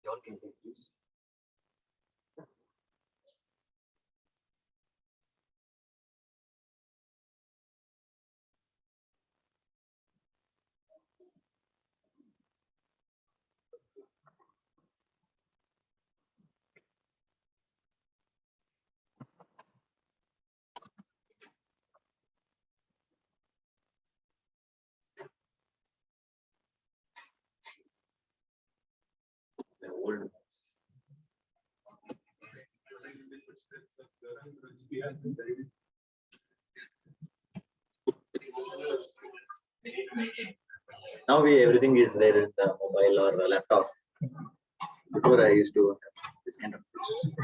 Y'all can take this. The old now everything is there in the mobile or the laptop. Before I used to have this kind of things.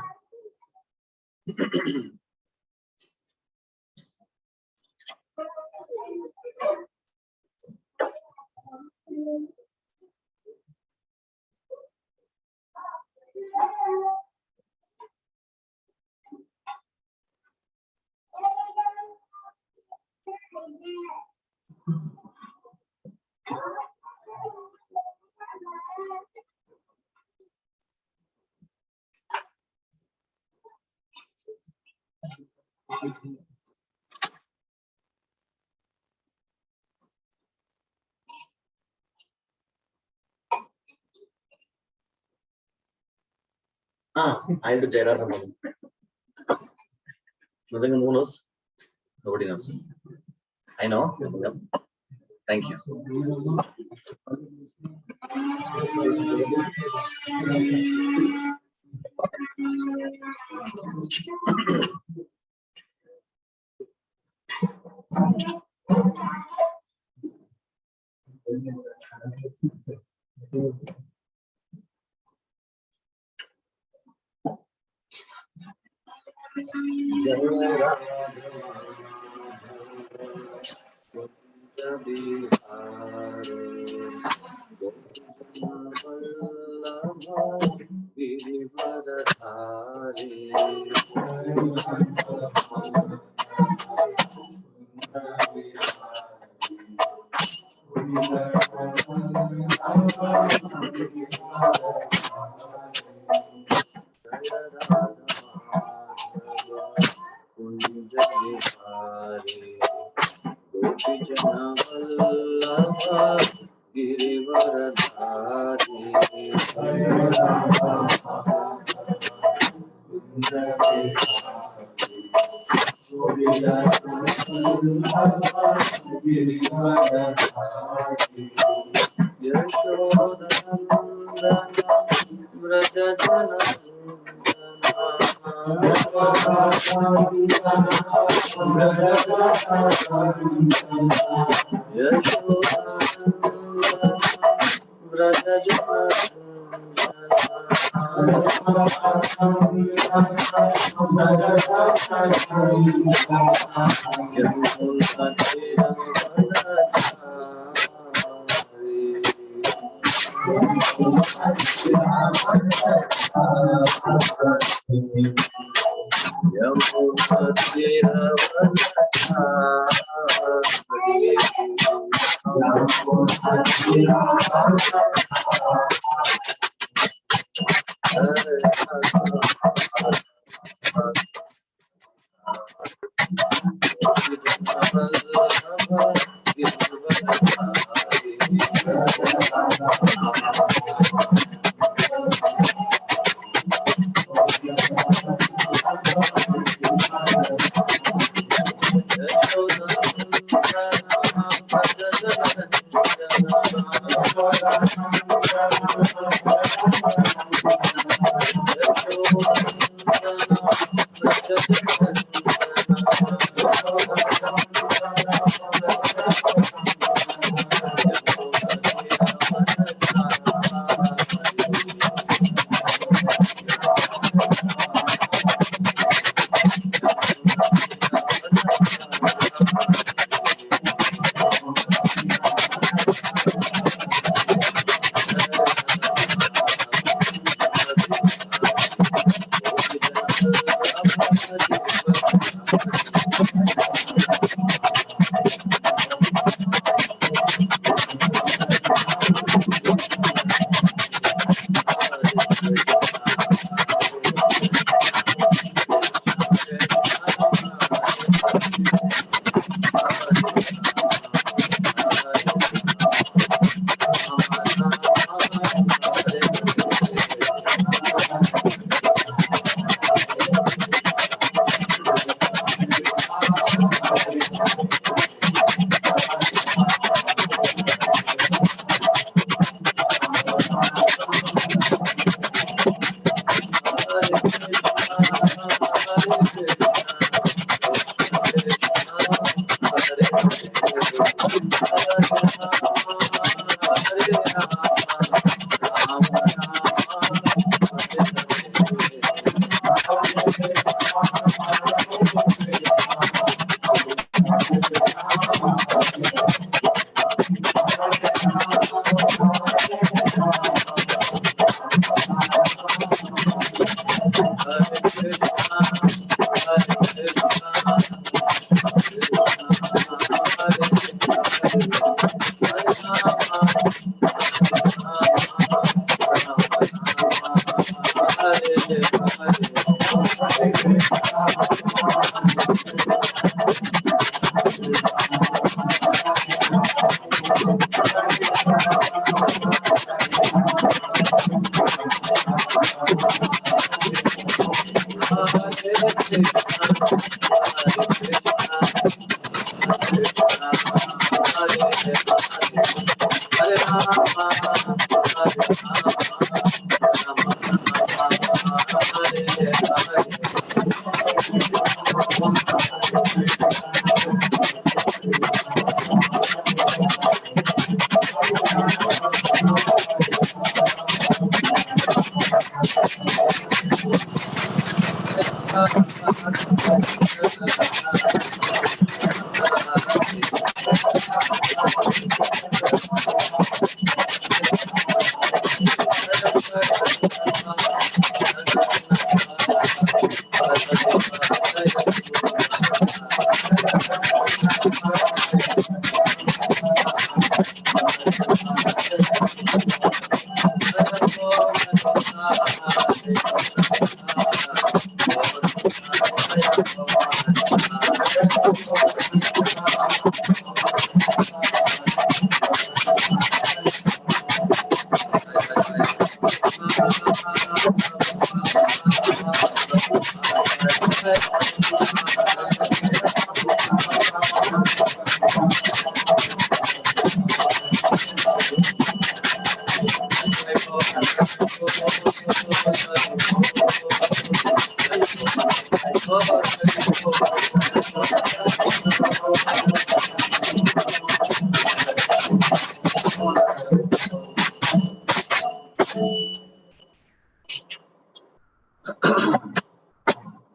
I'll do Jaira. Nothing who knows? Nobody knows. I know. Thank you.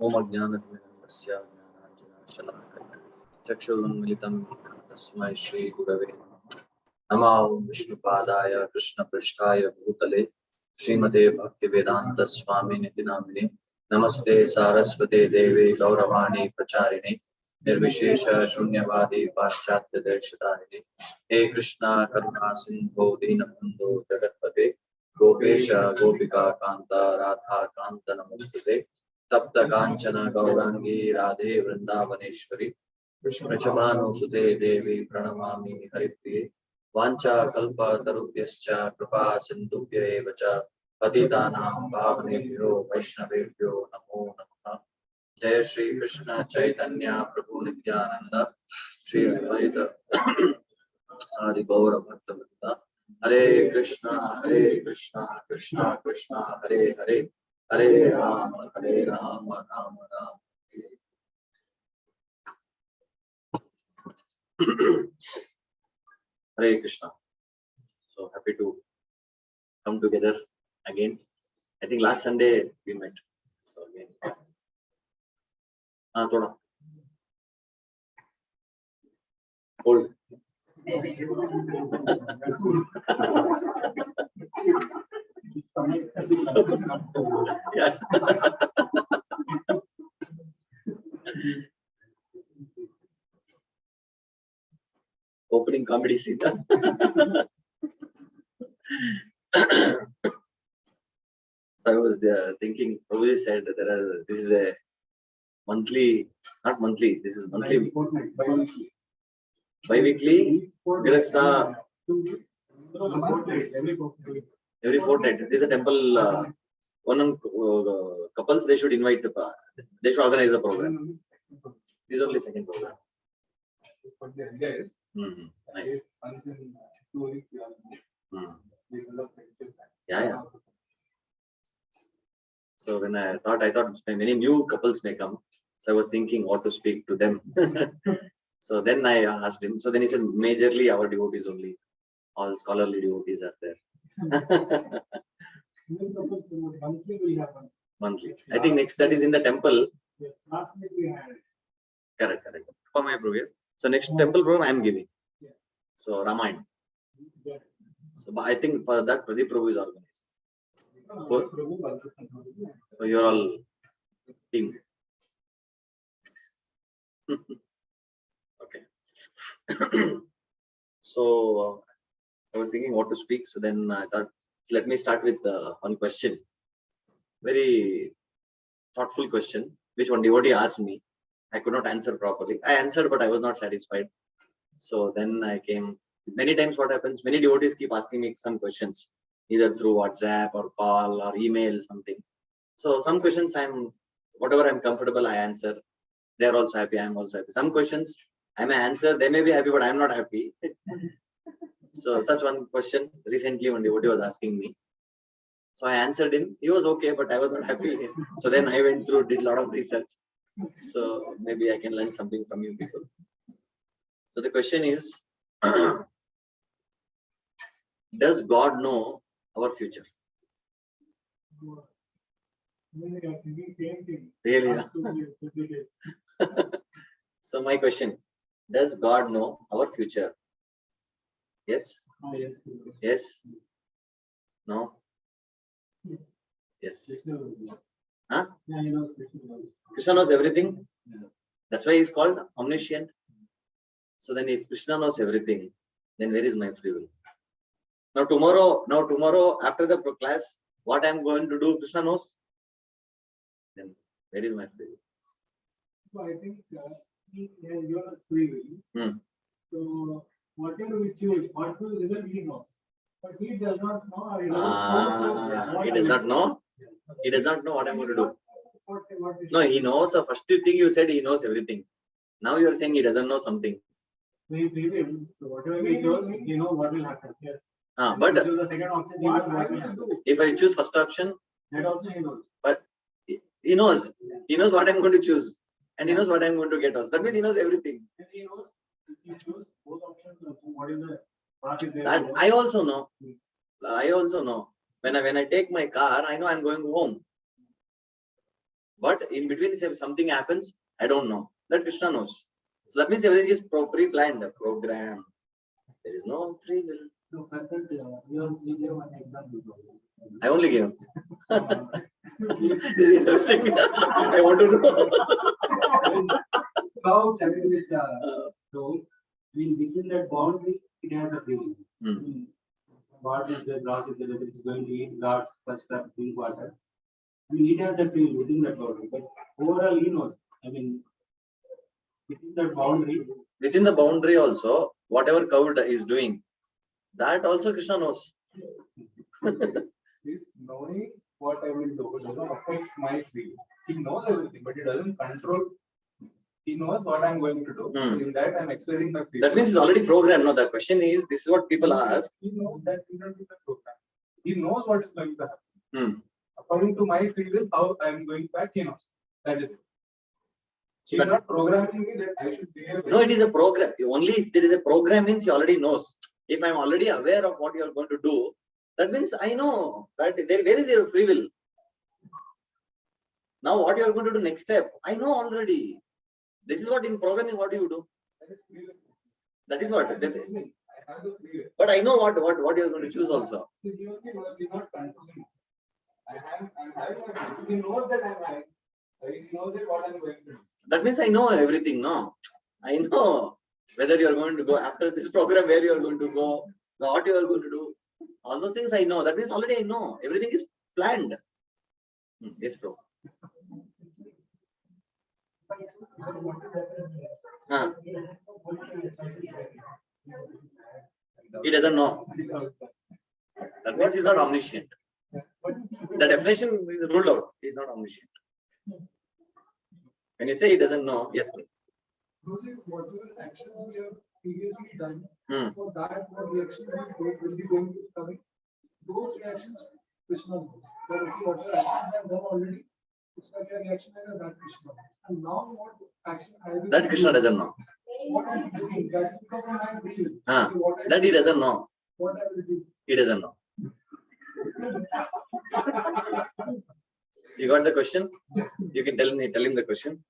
Om Ajnanatimirandasya Jnananjana Chakshurunmilitam Tasmai Shri Gurave Namo Vishnupadaya Krishna Prasthaya Bhutale Srimate Bhaktivedanta Swami Nitinamine Namaste Saraswate Devi Gauravani Pracharine Nirvishesha Shunyavadi Paschatya Dekshatarine He Krishna Karuna Sindho Dinabandho Jagatpate Gopesha Gopika Kanta Radha Kanta Namostute Tapta Kanchana Gaurangi Radhe Vrindavaneshwari Vrishabhanusute Devi Pranamami Haripriye Vancha Kalpa Tarubhyascha Kripa Sindhubhya eva cha Patitanam Pavanebhyo Vaishnavebhyo Namo Namaha Jaya Shri Krishna Chaitanya Prabhu Nityananda Shri Advaita Sari Gaura Bhaktavinda Hare Krishna Krishna Krishna Hare Hare Hare Rama Rama Rama. Hare Krishna. So happy to come together again. I think last Sunday we met. So again. Thoda. Hold. Yeah. Opening comedy scene. I was thinking, Prabhu said that this is a monthly, not monthly, this is monthly. Bi-weekly. Grasta. Every fortnight. This is a temple. Couples, they should invite they should organize a program. This is only second program. Nice. Yeah. So when I thought many new couples may come. So I was thinking what to speak to them. So then I asked him. So then he said, majorly our devotees only. All scholarly devotees are there. Monthly. I think next that is in the temple. Correct. So next temple program I am giving. So Ramayana. So but I think for that Pradeep Prabhu is organized. So you're all team. Okay. So I was thinking what to speak. So then I thought, let me start with one question. Very thoughtful question, which one devotee asked me. I could not answer properly. I answered, but I was not satisfied. So then I came. Many times what happens, many devotees keep asking me some questions, either through WhatsApp or call or email, something. So some questions whatever I'm comfortable, I answer. They're also happy, I'm also happy. Some questions I may answer, they may be happy, but I'm not happy. So such one question, recently one devotee was asking me. So I answered him, he was okay, but I was not happy. So then I went through, did a lot of research. So maybe I can learn something from you people. So the question is, does God know our future? Really? So my question, does God know our future? Yes? Yes? No? Yes. Huh? Krishna knows everything. That's why he's called omniscient. So then if Krishna knows everything, then where is my free will? Now tomorrow after the class, what I'm going to do, Krishna knows. Then where is my free will? So I think you are free will. So whatever we choose, what will result he knows. But he does not know or he doesn't know. He does not know. He does not know what I'm going to do. No, he knows. The first thing you said, he knows everything. Now you are saying he doesn't know something. So whatever we chose, he knows what will happen. Yes. But the second option, if I choose first option, that also he knows. But he knows. He knows what I'm going to choose. And he knows what I'm going to get also. That means he knows everything. And he knows if you choose both options, what is the path is there. That I also know. I also know. When I take my car, I know I'm going home. But in between, if something happens, I don't know. That Krishna knows. So that means everything is pre-planned, program. There is no free will. So, you give one example. I only gave. This is interesting. I want to know. How so within that boundary, it has a free will. What is the grass is the whether it's going to eat God's first cup, drink water. I mean, it has that free will within that boundary. But overall, he knows. I mean, within that boundary. Within the boundary also, whatever cow is doing, that also Krishna knows. He's knowing what I will do does not affect my free will. He knows everything, but he doesn't control. He knows what I'm going to do. In that, I'm exercising my free will. That means it's already programmed. No, the question is, this is what people ask. He knows that he knows the program. He knows what is going to happen. Hmm. According to my free will, how I'm going back, he knows. That is it. He's not programming me that I should behave. No, it is a program. Only if there is a program means he already knows. If I'm already aware of what you are going to do, that means I know that where is your free will. Now what you are going to do next step, I know already. This is what in programming, what do you do? That is what. I have the free will. But I know what you are going to choose also. So he only knows, he's not controlling. I'm having a free will. He knows that I'm having. He knows that what I'm going to do. That means I know everything, no? I know whether you are going to go after this program, where you are going to go, what you are going to do. All those things I know. That means already I know. Everything is planned. Yes, bro. He doesn't know. That means he's not omniscient. The definition is ruled out. He's not omniscient. When you say he doesn't know, yes. Whatever actions we have previously done, for that what reactions will be going to be coming, those reactions Krishna knows. But whatever actions I have done already, Krishna can reaction and that Krishna knows. And now what action I will that Krishna doesn't know. What I will do, that's because of my free will. That he doesn't know. What I will do. He doesn't know. You got the question? You can tell him the question.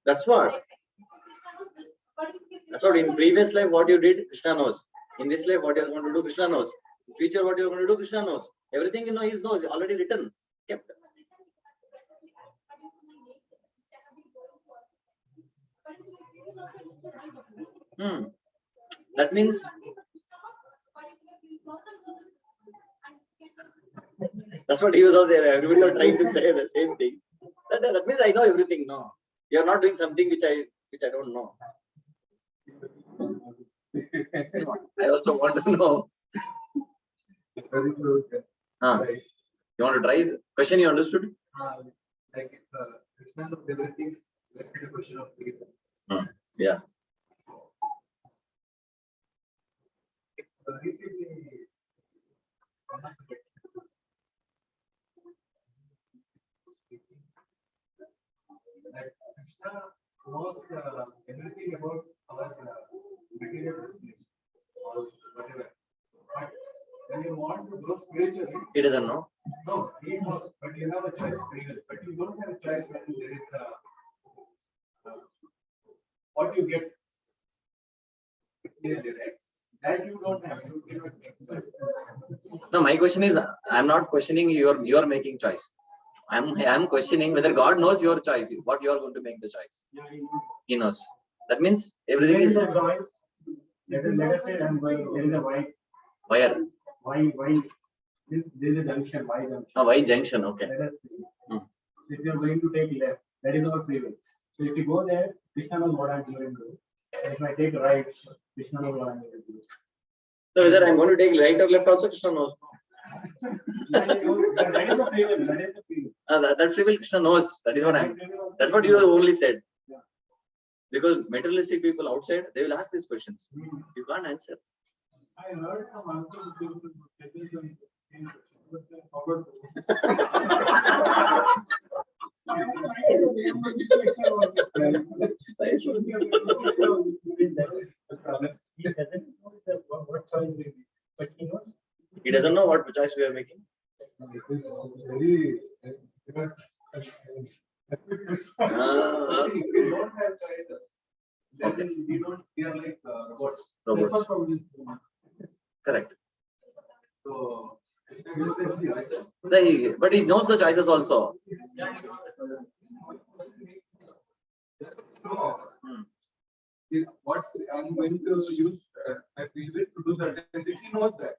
That's what. That's what in previous life what you did, Krishna knows. In this life what you are going to do, Krishna knows. In future what you are going to do, Krishna knows. Everything you know, he knows, already written, kept. That means that's what he was out there. Everybody was trying to say the same thing. That means I know everything. No, you are not doing something which I don't know. I also want to know. You want to try the question? You understood? Like Krishna knows everything. That is the question of free will. Yeah. Recently, that Krishna knows everything about our material destination or whatever. But when you want to grow spiritually, He doesn't know. no, he knows, but you have a choice, free will. But you don't have a choice when there is what you get clearly, right? That you don't have. You cannot make choice. No, my question is, I'm not questioning you are making choice. I'm questioning whether God knows your choice, what you are going to make the choice. Yeah, He knows. That means everything is a choice. Let us say I'm going, there is a wire. why, there is a junction, why junction. A Y junction, okay. Let us say, if you are going to take left, that is our free will. So if you go there, Krishna knows what I'm going to do. And if I take right, Krishna knows what I'm going to do. So whether I'm going to take right or left also, Krishna knows. That is the free will. That is the free will. That free will Krishna knows. That is what that's what you only said. Yeah. Because materialistic people outside, they will ask these questions. You can't answer. I heard some answers people taking some same question, but they forgot. He doesn't know what choice will be, but he knows. He doesn't know what choice we are making. It is very. We don't have choices. Then we don't. We are like robots. Robots. Correct. So. But he knows the choices also. No. What I'm going to use my free will to do certain things, he knows that.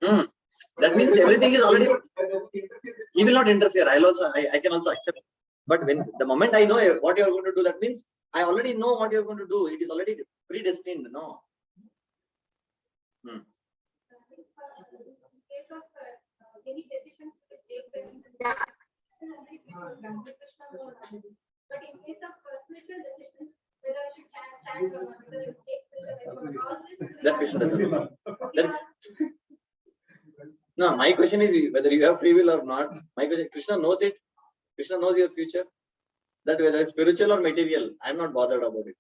That means everything is already. He will not interfere. I can also accept. But when the moment I know what you are going to do, that means I already know what you are going to do. It is already predestined. No. Any decision to take but in case of spiritual decisions, whether I should chant or not, whether you take all this, that Krishna doesn't know. No, my question is whether you have free will or not. My question, Krishna knows it. Krishna knows your future. That whether it's spiritual or material, I'm not bothered about it.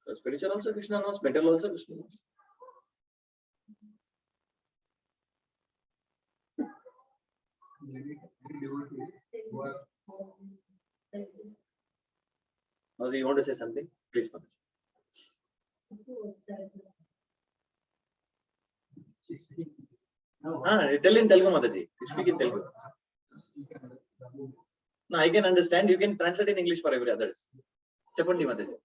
So spiritual also Krishna knows, material also Krishna knows. Also, you want to say something? Please, Mataji. Tell in Telugu, Mataji. You speak in Telugu. No, I can understand. You can translate in English for every others. Cheppandi, Mataji.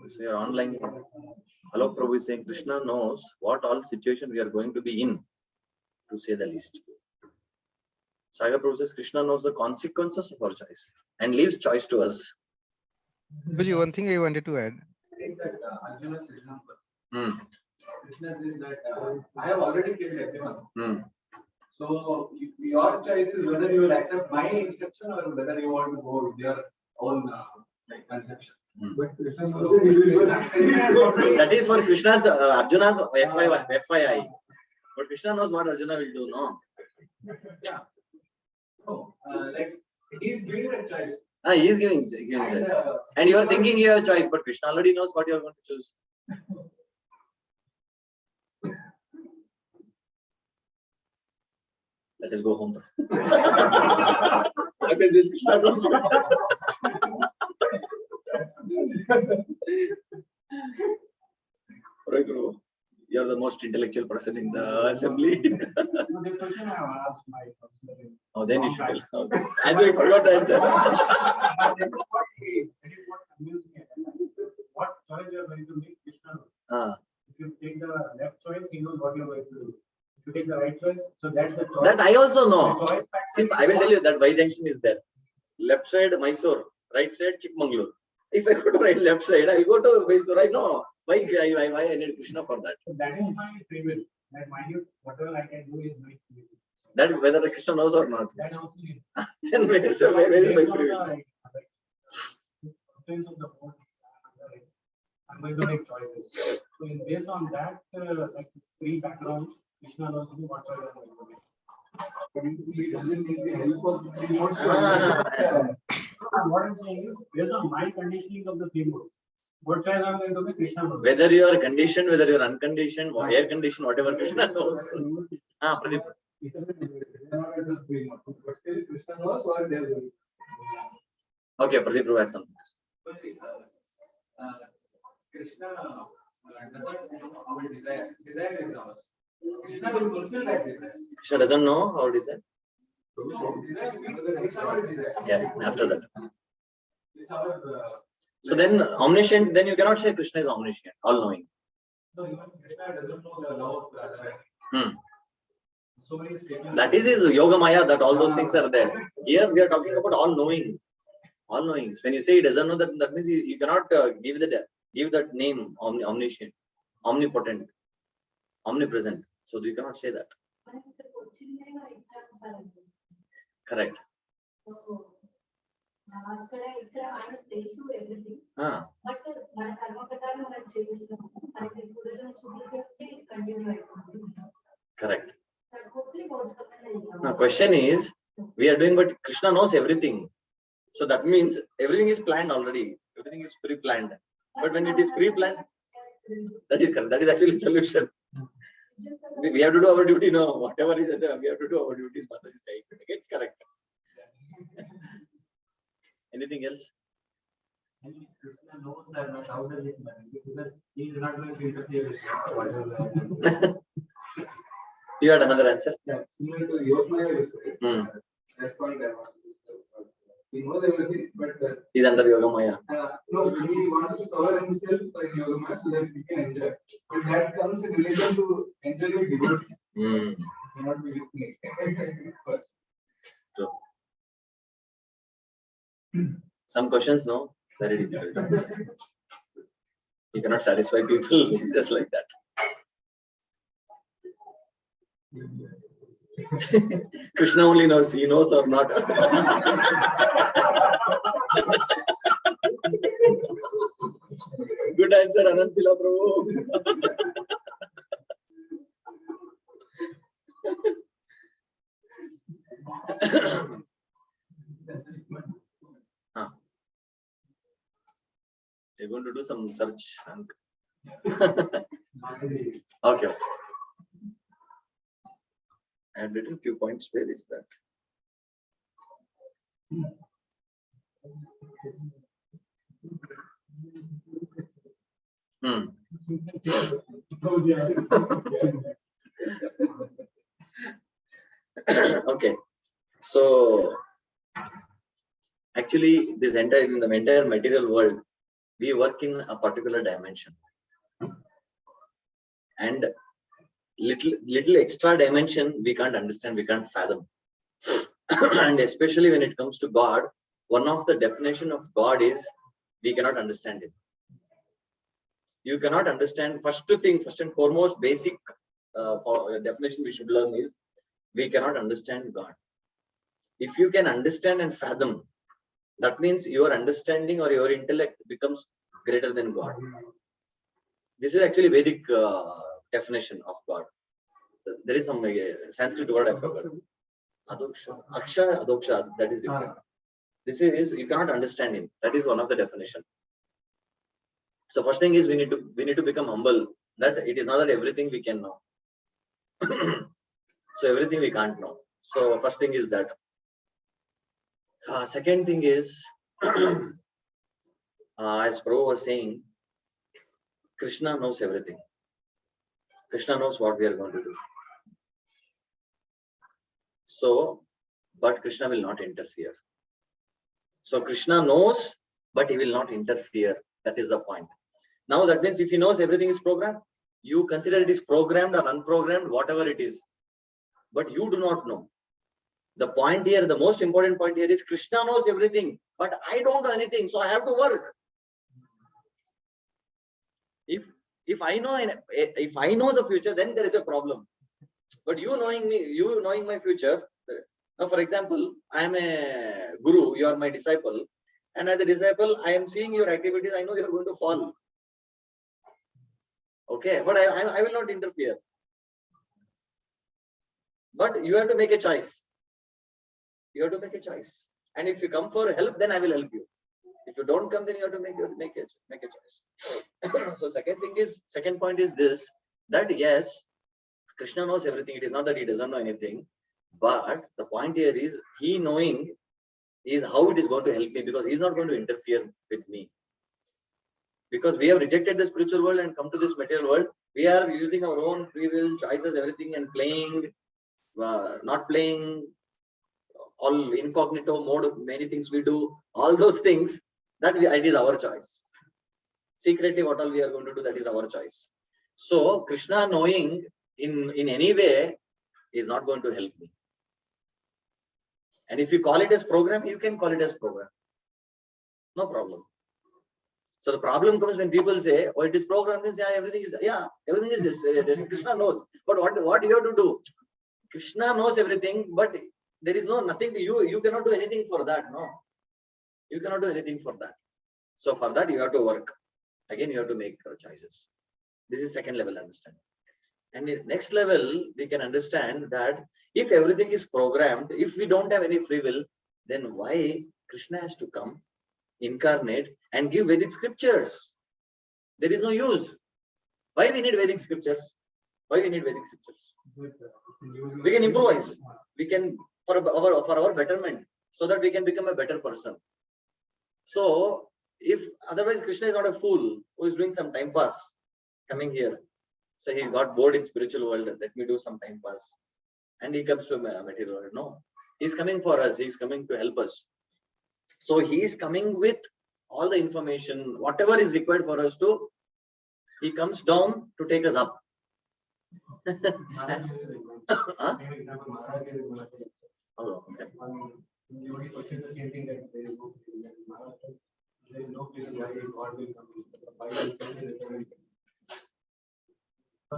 So your online hello Prabhu is saying Krishna knows what all situation we are going to be in, to say the least. Saga Prabhu says Krishna knows the consequences of our choice and leaves choice to us. One thing I wanted to add. Take that Arjuna's example. Krishna says that I have already killed everyone. So your choice is whether you will accept my instruction or whether you want to go with your own conception. But Krishna knows that is for Krishna's Arjuna's FYI. But Krishna knows what Arjuna will do, no? Yeah. No, like he is giving a choice. He is giving choice. And you are thinking you have a choice, but Krishna already knows what you are going to choose. Let us go home. This Krishna knows. Right, bro. You are the most intellectual person in the assembly. This question I have asked my counselor. Oh, then you should tell. Actually, I forgot the answer. What choice you are going to make, Krishna? If you take the left choice, he knows what you are going to do. If you take the right choice, so that That I also know. See, I will tell you that Y junction is there. Left side Mysore, right side Chikmagalur. If I go to right left side, I go to Mysore. I know why I need Krishna for that. So that is my free will. That mind you, whatever I can do is my free will. That is whether Krishna knows or not. That also is. Then where is my free will? Of the board, I'm going to make choices. So based on that, like three backgrounds, Krishna knows what I am going to make. But it doesn't need the help of three modes. What I'm saying is, based on my conditioning of the three modes, what choice I'm going to make, Krishna knows. Whether you are conditioned, whether you are unconditioned, or air conditioned, whatever Krishna knows. Pradeep. Krishna knows what they are doing. Okay, Pradeep provides something. Krishna doesn't know our desire. Desire is ours. Krishna will fulfill that desire. Krishna doesn't know how it is. It's our desire. Yeah, after that. It's our. So then omniscient, then you cannot say Krishna is omniscient, all knowing. No, even Krishna doesn't know the law of Radha. So many statements. That is his yoga maya, that all those things are there. Here we are talking about all knowing. All knowing. When you say he doesn't know, that means you cannot give that name omniscient, omnipotent, omnipresent. So you cannot say that. Correct. Correct. Now question is, we are doing, but Krishna knows everything. So that means everything is planned already. Everything is pre-planned. But when it is pre-planned, that is correct. That is actually solution. We have to do our duty now. Whatever is there, we have to do our duties. Mother is saying it's correct. Anything else? Krishna knows that, but how does it matter? Because he is not going to interfere with whatever. You had another answer? Yeah, similar to Yogamaya. That point I want to discuss. He knows everything, but he's under Yoga Maya. No, he wants to cover himself in Yoga Maya so that he can enjoy. But that comes in relation to enjoying devotee. Cannot be with me. True. Some questions, no, very difficult to answer. You cannot satisfy people just like that. Krishna only knows, he knows or not. Good answer, Anantila Prabhu. You're going to do some search. Okay. I have written few points. Where is that? Okay. So actually, this entire in the entire material world, we work in a particular dimension, and little extra dimension we can't understand, we can't fathom. And especially when it comes to God, one of the definition of God is we cannot understand him. You cannot understand. First and foremost, basic definition we should learn is we cannot understand God. If you can understand and fathom, that means your understanding or your intellect becomes greater than God. This is actually Vedic definition of God. There is some Sanskrit word I forgot. Adoksha, Aksha, Adoksha, that is different. This is, you cannot understand him. That is one of the definition. So first thing is we need to become humble, that it is not that everything we can know. So everything we can't know. So first thing is that. Second thing is, as Prabhu was saying, Krishna knows everything. Krishna knows what we are going to do. So, but Krishna will not interfere. So Krishna knows, but he will not interfere. That is the point. Now that means if he knows everything is programmed, you consider it is programmed or unprogrammed, whatever it is. but you do not know. The point here, the most important point here is Krishna knows everything, but I don't know anything, so I have to work. If I know the future, then there is a problem. But you knowing me, you knowing my future. Now, for example, I am a guru, you are my disciple, and as a disciple, I am seeing your activities. I know you are going to fall. Okay, but I will not interfere. But you have to make a choice. You have to make a choice. And if you come for help, then I will help you. If you don't come, then you have to make a choice. So second point is this, that yes, Krishna knows everything. It is not that he doesn't know anything, but the point here is he knowing is how it is going to help me, because he is not going to interfere with me. Because we have rejected the spiritual world and come to this material world, we are using our own free will, choices, everything, and playing, not playing, all incognito mode, many things we do, all those things, it is our choice. Secretly, what all we are going to do, that is our choice. So, Krishna knowing in any way is not going to help me. And if you call it as program, you can call it as program. No problem. So the problem comes when people say, oh, it is programmed, means everything is this. Krishna knows. But what you have to do? Krishna knows everything, but there is nothing to you. You cannot do anything for that. No. You cannot do anything for that. So for that, you have to work. Again, you have to make choices. This is second level understanding. And in next level, we can understand that if everything is programmed, if we don't have any free will, then why Krishna has to come, incarnate, and give Vedic scriptures? There is no use. Why we need Vedic scriptures? Why we need Vedic scriptures? We can improvise. We can for our betterment, so that we can become a better person. So if otherwise Krishna is not a fool who is doing some time pass coming here. So he got bored in spiritual world. Let me do some time pass, and he comes to material world. No, he's coming for us. He's coming to help us. So he is coming with all the information, whatever is required for us to. He comes down to take us up. Huh? Oh, okay.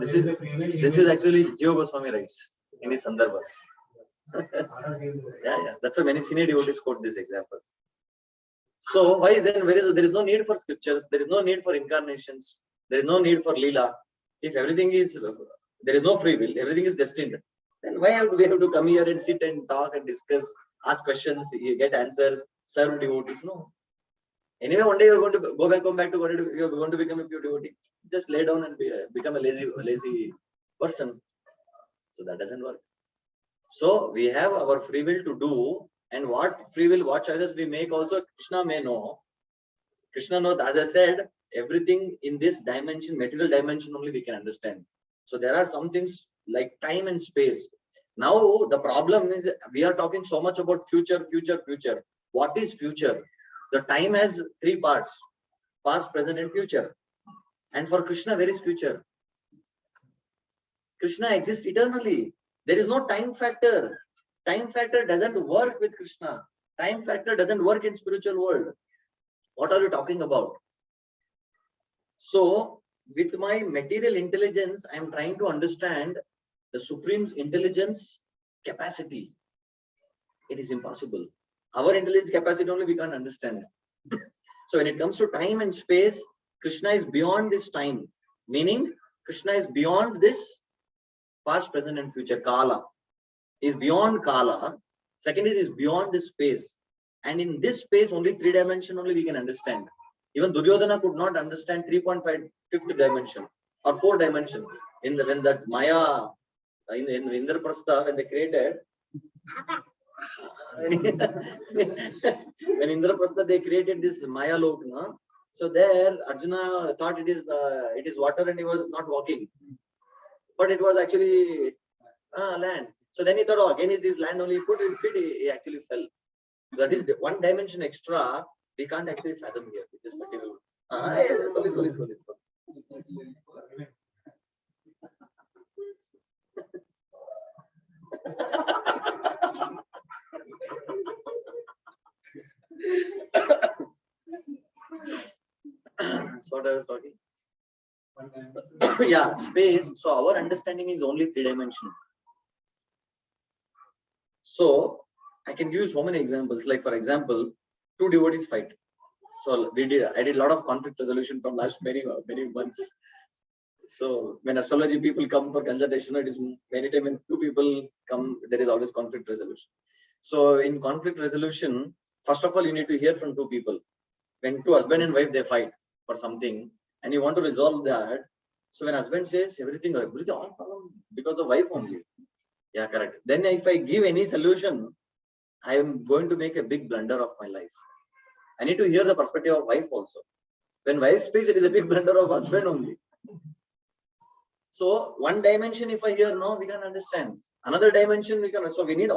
This is actually Jiva Goswami writes in his Sandarbhas. Yeah. That's why many senior devotees quote this example. So why then there is no need for scriptures, there is no need for incarnations, there is no need for Leela. If everything is, there is no free will, everything is destined, then why we have to come here and sit and talk and discuss, ask questions, get answers, serve devotees? No. Anyway, one day you're going to come back to God, you're going to become a pure devotee. Just lay down and become a lazy person. So that doesn't work. So we have our free will to do, and what free will, what choices we make also Krishna may know. Krishna knows, as I said, everything in this dimension, material dimension only we can understand. So there are some things like time and space. Now the problem is we are talking so much about future. What is future? The time has three parts: past, present, and future. And for Krishna, where is future? Krishna exists eternally. There is no time factor. Time factor doesn't work with Krishna. Time factor doesn't work in spiritual world. What are you talking about? So, with my material intelligence, I am trying to understand the supreme intelligence capacity. It is impossible. Our intelligence capacity only we can't understand. So when it comes to time and space, Krishna is beyond this time. Meaning, Krishna is beyond this past, present, and future. Kala. He is beyond Kala. Second is beyond this space. And in this space, only 3 dimension only we can understand. Even Duryodhana could not understand 3.5 fifth dimension or 4 dimension. When that Maya in Indraprastha, when they created, when Indraprastha they created this Maya Lokna, so there Arjuna thought it is water and he was not walking, but it was actually land. So then he thought, oh, again it is land only. He put his feet, he actually fell. That is the 1 dimension extra we can't actually fathom here with this material. Sorry. So what I was talking. Yeah, space. So our understanding is only three-dimensional. So I can give you so many examples. Like for example, two devotees fight. So I did a lot of conflict resolution from last many months. So when astrology people come for consultation, it is many times when two people come, there is always conflict resolution. So in conflict resolution, first of all, you need to hear from two people. When two husband and wife, they fight for something and you want to resolve that. So when husband says everything all problem because of wife only. Yeah, correct. Then if I give any solution, I am going to make a big blunder of my life. I need to hear the perspective of wife also. When wife speaks, it is a big blunder of husband only. So one dimension, if I hear no, we can understand. Another dimension, we can. So we need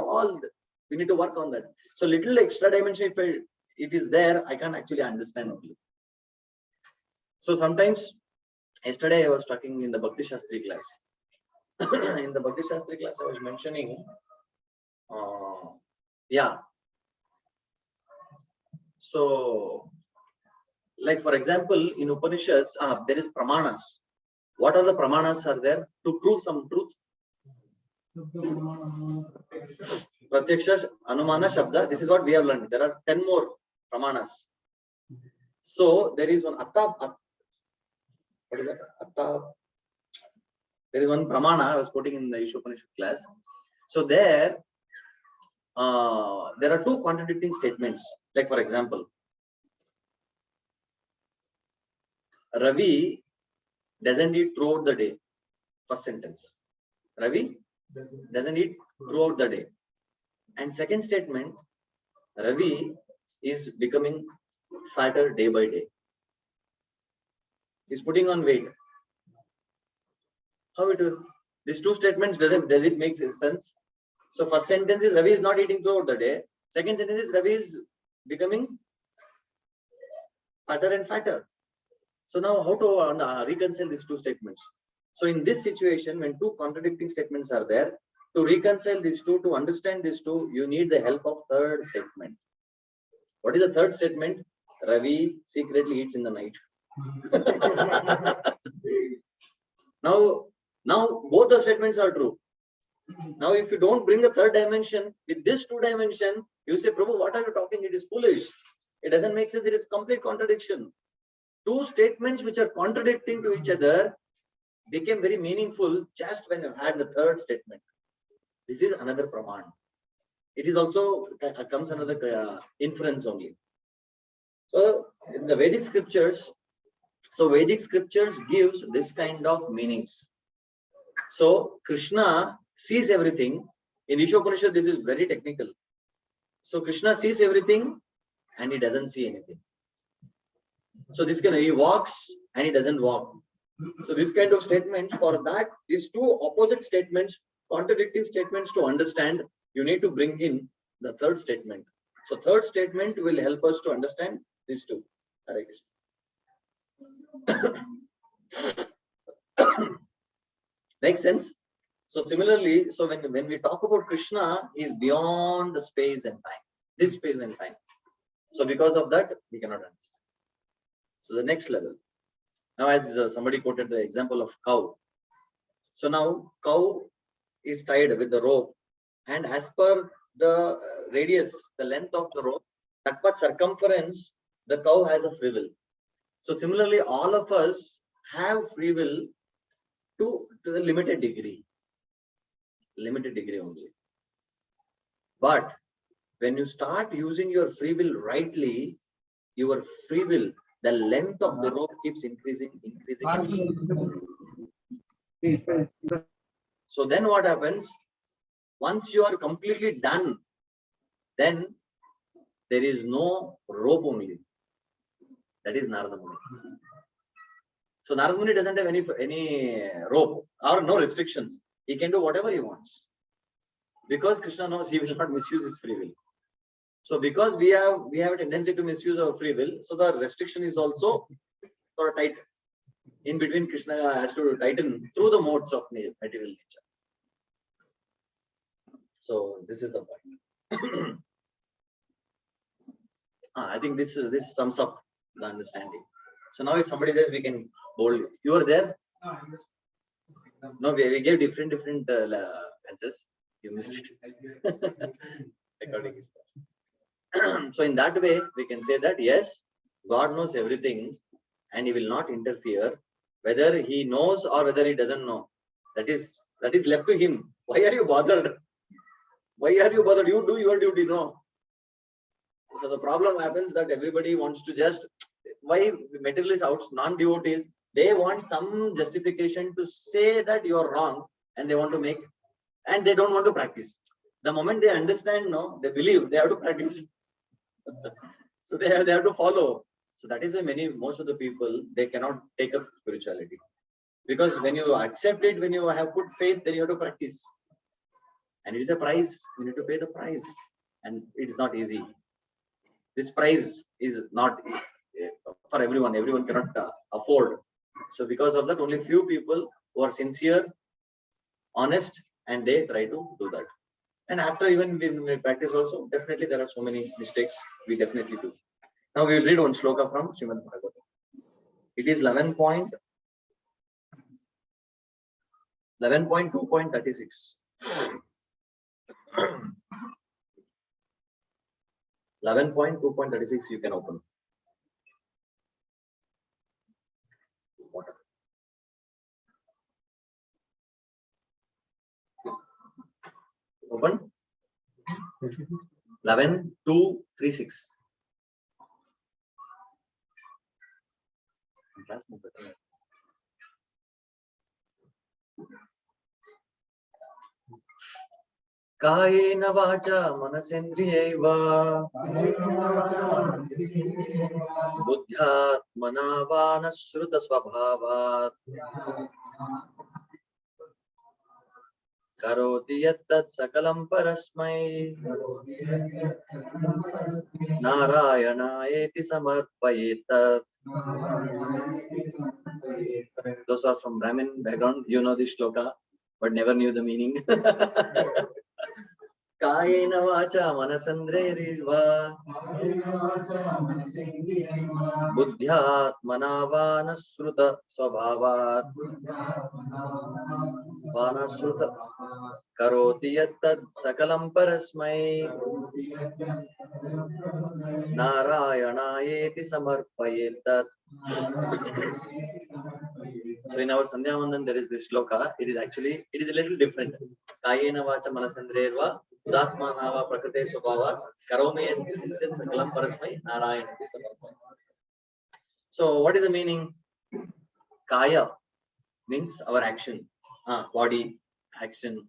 we need to work on that. So little extra dimension, if it is there, I can actually understand only. So sometimes, yesterday I was talking in the Bhakti Shastri class. In the Bhakti Shastri class, I was mentioning, yeah. So, like for example, in Upanishads, there is pramanas. What are the pramanas are there to prove some truth? Pratyaksha, Anumana, Shabda. This is what we have learned. There are 10 more pramanas. So there is one Atta. What is that? Atta. There is one pramana I was quoting in the Upanishad class. So there are two contradicting statements. Like for example, Ravi doesn't eat throughout the day. First sentence. Ravi doesn't eat throughout the day. And second statement, Ravi is becoming fatter day by day. He's putting on weight. How it will? These two statements, does it make sense? So first sentence is Ravi is not eating throughout the day. Second sentence is Ravi is becoming fatter and fatter. So now how to reconcile these two statements? So in this situation, when two contradicting statements are there, to reconcile these two, to understand these two, you need the help of third statement. What is the third statement? Ravi secretly eats in the night. Now both the statements are true. Now if you don't bring the third dimension, with this two dimension, you say, Prabhu, what are you talking? It is foolish. It doesn't make sense. It is complete contradiction. Two statements which are contradicting to each other became very meaningful just when you had the third statement. This is another praman. It is also comes another inference only. So in the Vedic scriptures, gives this kind of meanings. So Krishna sees everything. In Ishopanishad, this is very technical. So Krishna sees everything and he doesn't see anything. So this kind of, he walks and he doesn't walk. So this kind of statements, for that, these two opposite statements, contradicting statements, to understand, you need to bring in the third statement. So third statement will help us to understand these two. Hare Krishna. Makes sense? So similarly, so when we talk about Krishna, he is beyond the space and time. This space and time. So because of that, we cannot understand. So the next level. Now, as somebody quoted the example of cow. So now cow is tied with the rope, and as per the radius, the length of the rope, that much circumference, the cow has a free will. So similarly, all of us have free will to the limited degree only. But when you start using your free will rightly, your free will, the length of the rope keeps increasing. So then what happens? Once you are completely done, then there is no rope only. That is Narada Muni. So Narada Muni doesn't have any rope or no restrictions. He can do whatever he wants. Because Krishna knows he will not misuse his free will. So because we have a tendency to misuse our free will, so the restriction is also sort of tight. In between, Krishna has to tighten through the modes of material nature. So this is the point. I think this sums up the understanding. So now if somebody says we can bold, you are there? No, we gave different answers. You missed it. Recording is there. So in that way, we can say that yes, God knows everything and he will not interfere, whether he knows or whether he doesn't know. That is left to him. Why are you bothered? Why are you bothered? You do your duty, no. So the problem happens that everybody wants to just, why materialists out, non-devotees, they want some justification to say that you are wrong and they want to make, and they don't want to practice. The moment they understand, no, they believe, they have to practice. So they have to follow. So that is why most of the people, they cannot take up spirituality. Because when you accept it, when you have put faith, then you have to practice. And it is a price. You need to pay the price. And it is not easy. This price is not for everyone. Everyone cannot afford. So because of that, only few people who are sincere, honest, and they try to do that. And after even when we practice also, definitely there are so many mistakes we definitely do. Now we will read one shloka from Srimad Bhagavatam. It is 11.2.36. 11.2.36 you can open. Water. Open. 11.2.36. कायेन वाचा मनसेन्द्रियैव बुद्ध्यात्मना वा न श्रुतस्वभावात् करोति यत्तत् सकलं परस्मै नारायणायेति समर्पयेत्. Those are from Brahmin background, you know this shloka, but never knew the meaning. कायेन वाचा मनसेन्द्रियैर्वा बुद्ध्यात्मना वा न श्रुत स्वभावात् वा न श्रुत करोति यत्तत् सकलं परस्मै नारायणायेति समर्पयेत्. So in our Sandhya Vandan there is this shloka. It is a little different. Kayena vacha manasendrerva udatmanava prakrite swabhava karome yat sakalam parasmai narayanati samarpayam. So what is the meaning? Kaya means our action, body, action.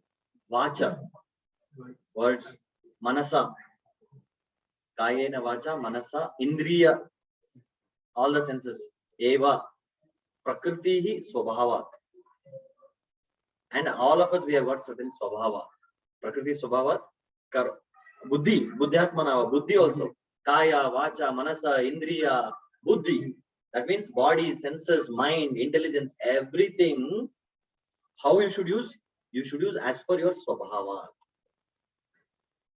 Vacha, words. Manasa, kayena vacha manasa indriya, all the senses. Eva, prakritihi swabhava. And all of us, we have got certain swabhava. Prakriti swabhava, buddhi, buddhyatmanava, buddhi also. Kaya, vacha, manasa, indriya, buddhi. That means body, senses, mind, intelligence, everything. How you should use? You should use as per your swabhava.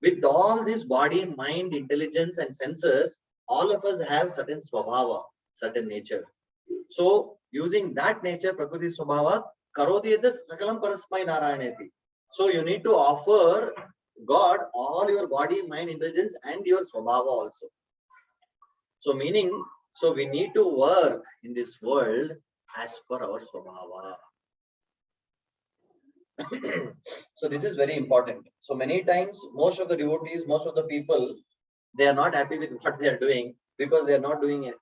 With all this body, mind, intelligence, and senses, all of us have certain swabhava, certain nature. So, using that nature, Prakriti Swabhava, Karoti Yadas Sakalam Parasmai Narayanati. So, you need to offer God all your body, mind, intelligence, and your Swabhava also. So, meaning, so we need to work in this world as per our Swabhava. So, this is very important. So, many times, most of the devotees, most of the people, they are not happy with what they are doing because they are not doing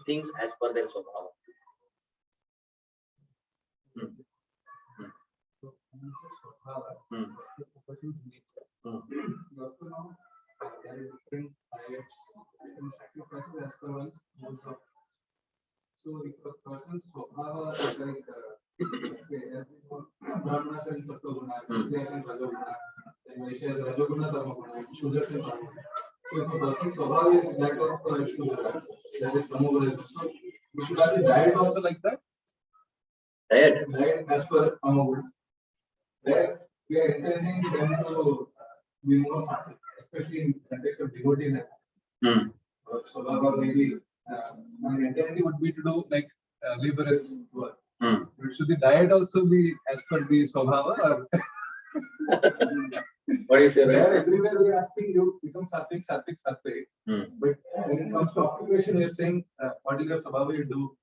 things as per their Swabhava. Also now there are different diets, different sacrifices as per one's modes of. So if a person's swabhava is like say as Brahmanas and Sattva-guna, Kshatriyas and Rajoguna, then Vaishyas Rajoguna, Tamoguna, Shudras and Tamoguna. So if a person's swabhava is that of Shudra, that is Tamoguna, so we should have the diet also like that. Diet as per Tamoguna. There we are encouraging them to be more subtle, especially in context of devotees. Hmm. So, or maybe my mentality would be to do like laborious work. Hmm. But should the diet also be as per the Swabhava? Or What do you say? where Right? everywhere we are asking you become sattvic, sattvic, sattvic. Hmm. But when it comes to occupation, we are saying what is your Swabhava you do.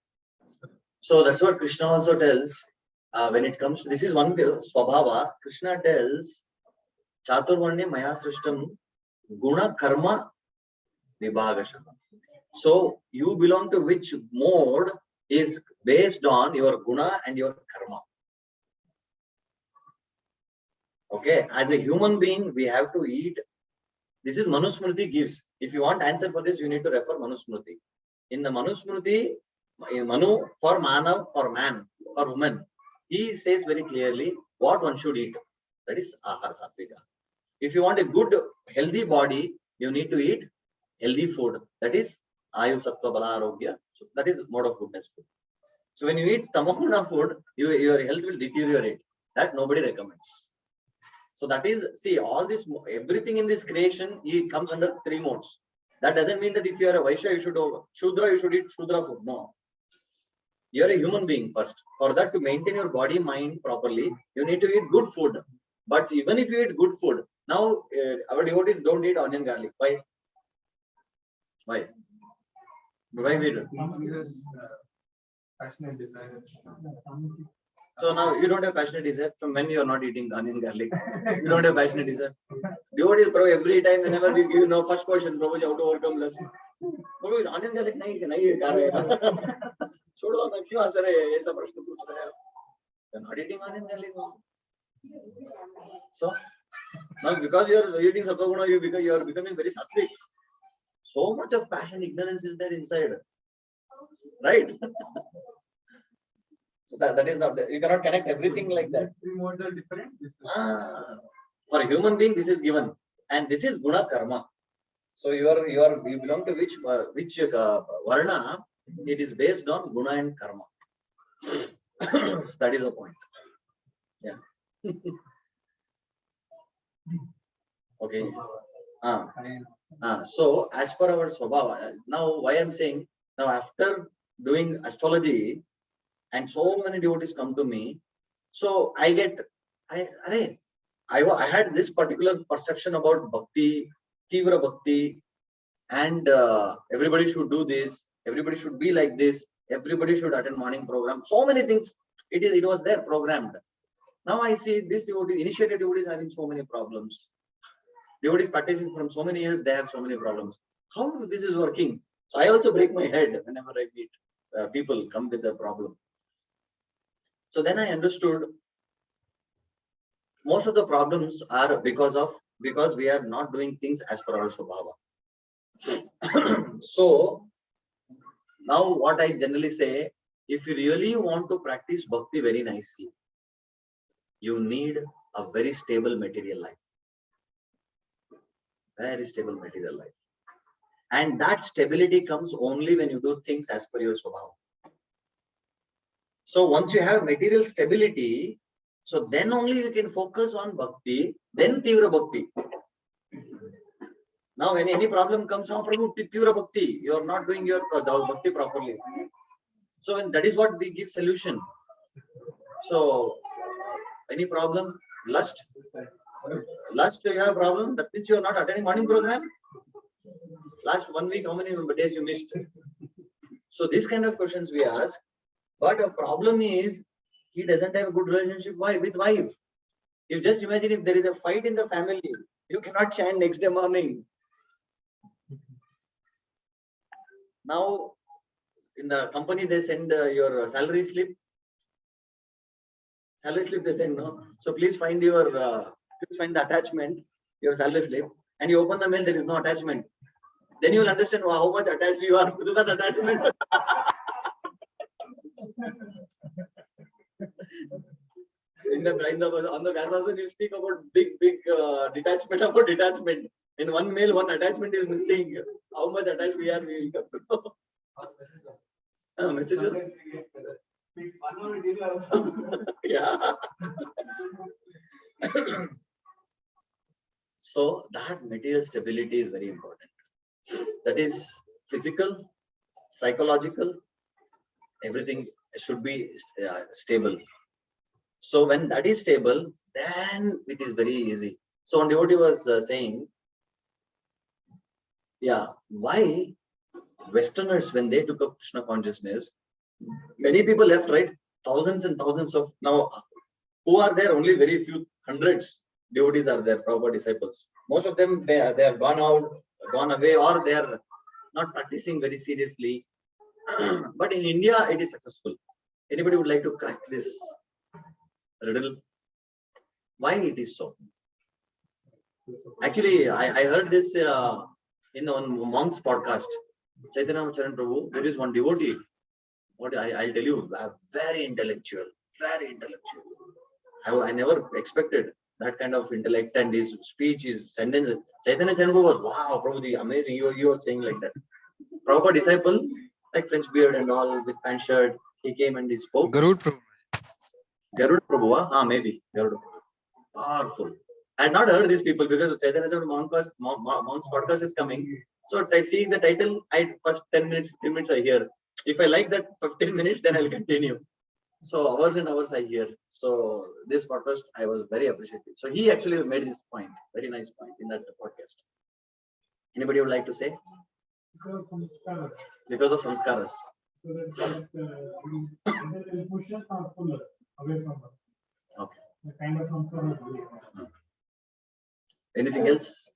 So that's what Krishna also tells. When it comes to this is one Swabhava, Krishna tells Chaturvarne Maya Srishtam Guna Karma Vibhagasha. So you belong to which mode is based on your guna and your karma. Okay, as a human being, we have to eat. This is Manusmriti gives. If you want answer for this, you need to refer Manusmriti. In the Manusmriti, in Manu for Manav, for man, for woman, he says very clearly what one should eat. That is Ahar Satvika. If you want a good, healthy body, you need to eat healthy food. That is Ayu Sattva Bala Arogya. So that is mode of goodness food. So when you eat Tamaguna food, your health will deteriorate. That nobody recommends. So that is, see, all this, everything in this creation, it comes under three modes. That doesn't mean that if you are a Vaishya, you should Shudra, you should eat Shudra food. No. You are a human being first. For that to maintain your body, mind properly, you need to eat good food. But even if you eat good food, now our devotees don't eat onion garlic. Why? Why? Why we do? Passionate desire. So now you don't have passionate desire. From when you are not eating onion garlic, you don't have passionate desire. Devotees, Prabhu, every time whenever we give first question, Prabhu, how to overcome lust. Prabhu, onion garlic nahi खा रहे. छोड़ो ना क्यों आसर है ये सब प्रश्न पूछ रहे हैं. You're not eating onion garlic. So now because you are eating sattva you are becoming very sattvic. So much of passion, ignorance is there inside. Right? So that is not, you cannot connect everything like that. Three modes are different. For a human being, this is given, and this is guna karma. So you belong to which varna? It is based on guna and karma. That is the point. Yeah. Okay. So as per our swabhava, now why I'm saying, now after doing astrology, and so many devotees come to me, so I had this particular perception about bhakti, tivra bhakti, and everybody should do this, everybody should be like this, everybody should attend morning program. So many things it was there programmed. Now I see this devotee, initiated devotees having so many problems. Devotees practicing from so many years, they have so many problems. How this is working? So I also break my head whenever I meet people come with a problem. So then I understood most of the problems are because we are not doing things as per our swabhava. So now what I generally say, if you really want to practice bhakti very nicely, you need a very stable material life. Very stable material life. And that stability comes only when you do things as per your swabhava. So once you have material stability, so then only you can focus on bhakti, then tivra bhakti. Now when any problem comes from Prabhu, tivra bhakti, you are not doing your bhakti properly. So when that is what we give solution. So any problem, lust, you have a problem, that means you are not attending morning program. Last 1 week, how many days you missed? So this kind of questions we ask. But a problem is, he doesn't have a good relationship with wife. You just imagine if there is a fight in the family, you cannot chant next day morning. Now, in the company, they send your salary slip. Salary slip they send, no? So please find the attachment, your salary slip, and you open the mail, there is no attachment. Then you will understand how much attached you are to that attachment. On the Gaza, you speak about big detachment about detachment. In one mail, one attachment is missing. How much attached we are, we will come to know. Messages? Yeah. So that material stability is very important. That is physical, psychological, everything should be stable. So when that is stable, then it is very easy. So one devotee was saying, yeah, why Westerners, when they took up Krishna consciousness, many people left, right? Thousands and thousands of, now who are there? Only very few hundreds devotees are there, Prabhupada disciples. Most of them, they have gone out, gone away, or they are not practicing very seriously. But in India, it is successful. Anybody would like to crack this riddle? Why it is so? Actually, I heard this in one monk's podcast. Chaitanya Charan Prabhu, there is one devotee. What I'll tell you, very intellectual, very intellectual. I never expected that kind of intellect, and his speech, his sentence. Chaitanya Charan Prabhu was, wow, Prabhuji, amazing. You were saying like that. Proper disciple, like French beard and all, with pant shirt. He came and he spoke. Garud Prabhu. Garud Prabhu, maybe. Garud Prabhu. Powerful. I had not heard these people because Chaitanya Charan Monk's podcast is coming. So seeing the title, first 10 minutes, 15 minutes I hear. If I like that 15 minutes, then I'll continue. So hours and hours I hear. So this podcast, I was very appreciative. So he actually made this point, very nice point in that podcast. Anybody would like to say? Because of samskaras. Emotions are fuller away from us. Okay. The kind of samskara. Anything else?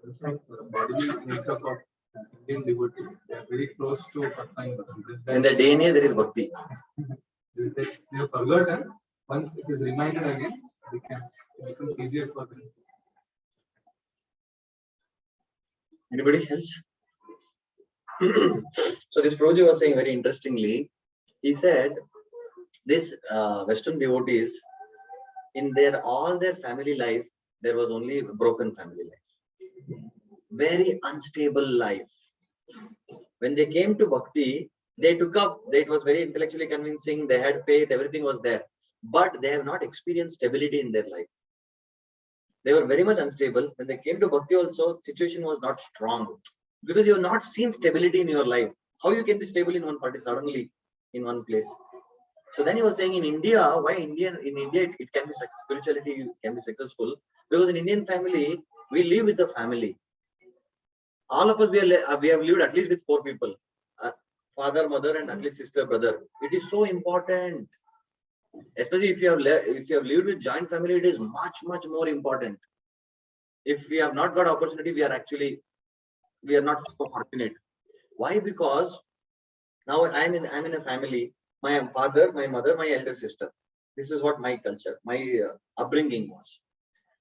It's like the bodily makeup of Indian devotees. They are very close to Bhakti. In the DNA, there is bhakti. They have forgotten. Once it is reminded again, it becomes easier for them. Anybody else? So this Prabhuji was saying very interestingly, he said, this Western devotees, in all their family life, there was only a broken family life. Very unstable life. When they came to Bhakti, they took up, it was very intellectually convincing, they had faith, everything was there. But they have not experienced stability in their life. They were very much unstable. When they came to Bhakti also, situation was not strong. Because you have not seen stability in your life. How you can be stable in one party suddenly in one place? So then he was saying in India, why in India it can be spirituality can be successful? Because in Indian family, we live with the family. All of us, we have lived at least with 4 people. Father, mother, and at least sister, brother. It is so important. Especially if you have lived with joint family, it is much, much more important. If we have not got opportunity, we are not so fortunate. Why? Because now I'm in a family. My father, my mother, my elder sister. This is what my culture, my upbringing was.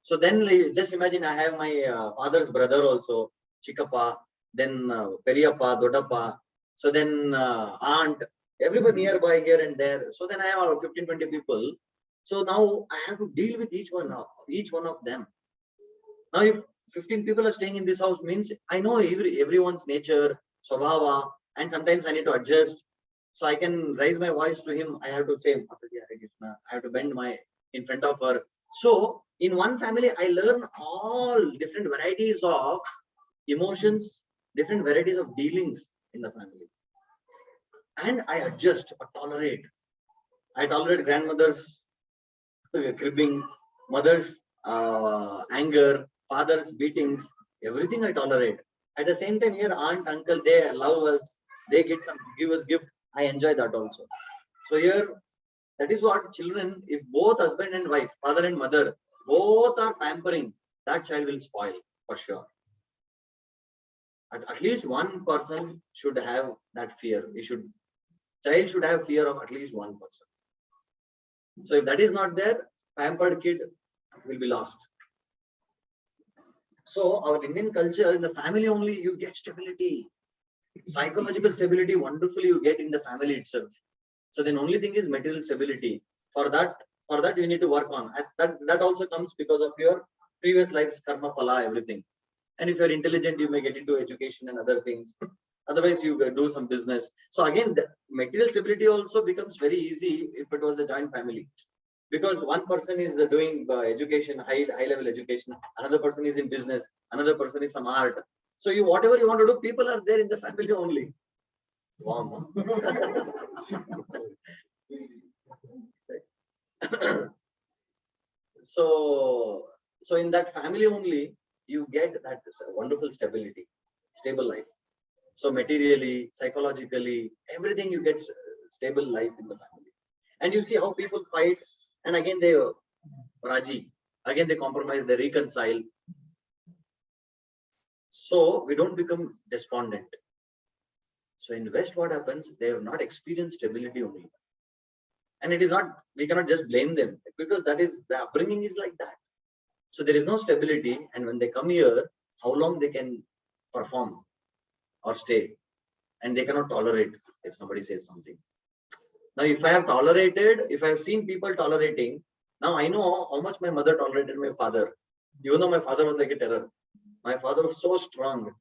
So then just imagine I have my father's brother also, Chikappa, then Periyappa, Dodappa. So then aunt, everybody nearby here and there. So then I have about 15-20 people. So now I have to deal with each one of them. Now if 15 people are staying in this house, means I know everyone's nature, swabhava, and sometimes I need to adjust. So I can raise my voice to him. I have to say, I have to bend in front of her. So in one family, I learn all different varieties of emotions, different varieties of dealings in the family. And I adjust or tolerate. I tolerate grandmother's cribbing, mother's anger, father's beatings, everything I tolerate. At the same time, here aunt, uncle, they love us, they give us gift. I enjoy that also. So here, that is what children, if both husband and wife, father and mother, both are pampering, that child will spoil for sure. At least one person should have that fear. Child should have fear of at least one person. So if that is not there, pampered kid will be lost. So our Indian culture, in the family only, you get stability. Psychological stability, wonderfully you get in the family itself. So then only thing is material stability. For that you need to work on. As that also comes because of your previous life's karma phala, everything. And if you're intelligent, you may get into education and other things. Otherwise, you do some business. So again, the material stability also becomes very easy if it was a joint family. Because one person is doing education, high level education, another person is in business, another person is some art. So you whatever you want to do, people are there in the family only. Wow. So in that family only you get that wonderful stability, stable life. So materially, psychologically, everything you get stable life in the family. And you see how people fight, and again they raji, again they compromise, they reconcile. So we don't become despondent. So in West, what happens? They have not experienced stability only. And it is not, we cannot just blame them, because that is, the upbringing is like that. So there is no stability, and when they come here, how long they can perform or stay, and they cannot tolerate if somebody says something. Now, if I have tolerated, if I have seen people tolerating, now I know how much my mother tolerated my father. Even though my father was like a terror, my father was so strong.